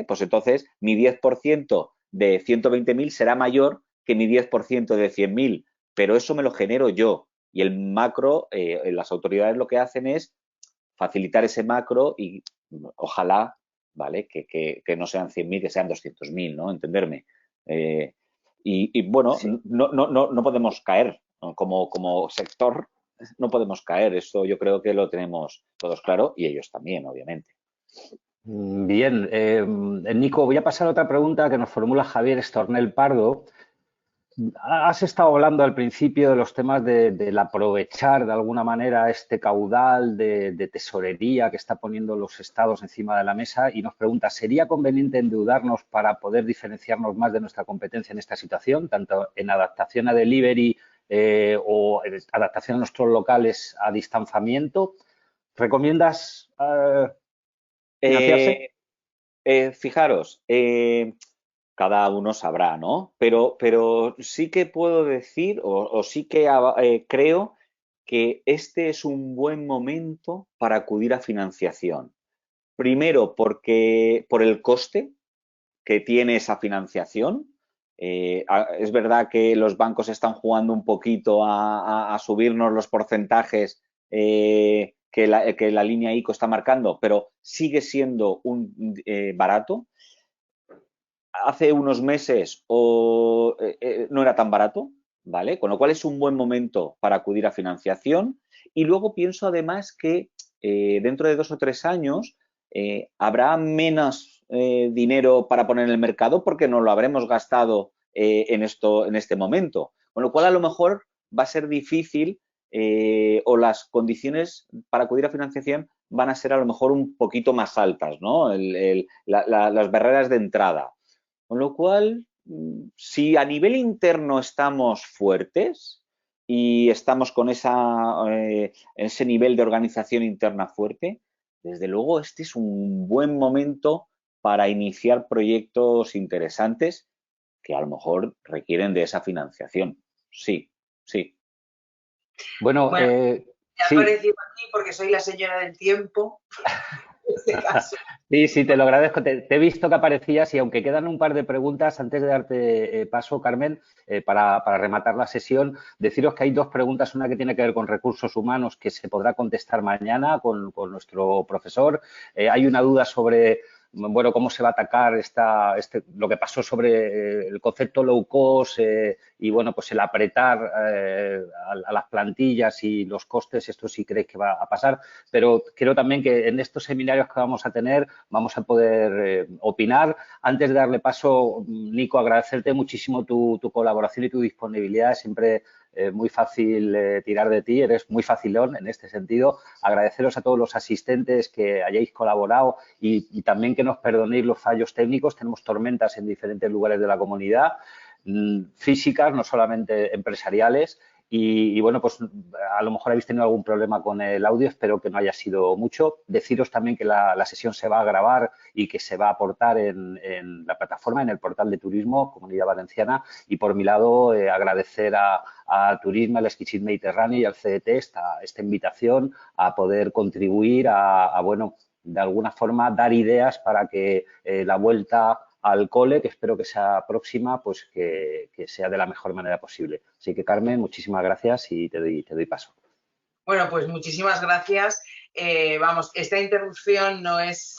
pues entonces mi 10% de 120.000 será mayor que mi 10% de 100.000, pero eso me lo genero yo. Y el macro, las autoridades lo que hacen es facilitar ese macro y ojalá, ¿vale? Que no sean 100.000, que sean 200.000, ¿no? Entenderme. Bueno, sí. No podemos caer, ¿no? Como sector, no podemos caer. Esto yo creo que lo tenemos todos claro y ellos también, obviamente. Bien, Nico, voy a pasar a otra pregunta que nos formula Javier Estornel Pardo. Has estado hablando al principio de los temas del aprovechar de alguna manera este caudal de tesorería que está poniendo los estados encima de la mesa y nos pregunta, ¿sería conveniente endeudarnos para poder diferenciarnos más de nuestra competencia en esta situación, tanto en adaptación a delivery o adaptación a nuestros locales a distanciamiento. ¿Recomiendas financiarse? Fijaros, cada uno sabrá, ¿no? Pero sí que puedo decir, o sí que creo que este es un buen momento para acudir a financiación. Primero, porque por el coste que tiene esa financiación. Es verdad que los bancos están jugando un poquito a subirnos los porcentajes que la línea ICO está marcando, pero sigue siendo barato. Hace unos meses no era tan barato, ¿vale? Con lo cual es un buen momento para acudir a financiación. Y luego pienso además que dentro de 2 o 3 años habrá menos dinero para poner en el mercado porque no lo habremos gastado en este momento. Con lo cual a lo mejor va a ser difícil o las condiciones para acudir a financiación van a ser a lo mejor un poquito más altas, ¿no? Las barreras de entrada. Con lo cual, si a nivel interno estamos fuertes y estamos con ese nivel de organización interna fuerte, desde luego este es un buen momento para iniciar proyectos interesantes que a lo mejor requieren de esa financiación. Sí, sí. Bueno, Bueno, me ha sí. aparecido aquí porque soy la señora del tiempo. En este caso. Sí, te lo agradezco. Te he visto que aparecías y aunque quedan un par de preguntas, antes de darte paso, Carmen, para rematar la sesión, deciros que hay 2 preguntas, una que tiene que ver con recursos humanos que se podrá contestar mañana con nuestro profesor. Hay una duda sobre, bueno, cómo se va a atacar lo que pasó sobre el concepto low cost y, bueno, pues el apretar a las plantillas y los costes, esto sí creéis que va a pasar, pero creo también que en estos seminarios que vamos a tener vamos a poder opinar. Antes de darle paso, Nico, agradecerte muchísimo tu colaboración y tu disponibilidad. Siempre muy fácil tirar de ti, eres muy facilón en este sentido. Agradeceros a todos los asistentes que hayáis colaborado y también que nos perdonéis los fallos técnicos. Tenemos tormentas en diferentes lugares de la comunidad, físicas, no solamente empresariales. Y bueno, pues a lo mejor habéis tenido algún problema con el audio, espero que no haya sido mucho. Deciros también que la sesión se va a grabar y que se va a aportar en la plataforma, en el portal de turismo Comunidad Valenciana. Y por mi lado, agradecer a Turisme, al Exquisit Mediterráneo y al CDT esta invitación a poder contribuir bueno, de alguna forma dar ideas para que la vuelta al cole, que espero que sea próxima, pues que sea de la mejor manera posible. Así que, Carmen, muchísimas gracias y te doy paso. Bueno, pues muchísimas gracias. Vamos, esta interrupción no es,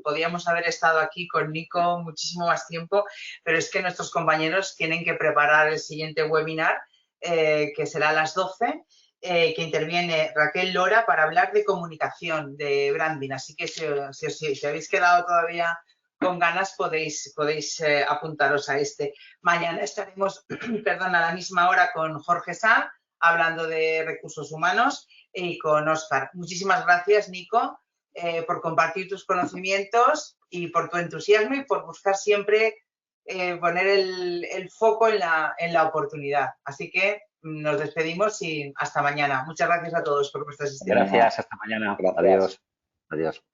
podíamos haber estado aquí con Nico muchísimo más tiempo, pero es que nuestros compañeros tienen que preparar el siguiente webinar, que será a las 12, que interviene Raquel Lora para hablar de comunicación, de branding. Así que si habéis quedado todavía con ganas, podéis apuntaros a este. Mañana estaremos, perdón, a la misma hora con Jorge Sá, hablando de recursos humanos, y con Óscar. Muchísimas gracias, Nico, por compartir tus conocimientos y por tu entusiasmo y por buscar siempre poner el foco en la oportunidad. Así que nos despedimos y hasta mañana. Muchas gracias a todos por vuestra asistencia. Gracias, hasta mañana. Gracias. Adiós. Adiós.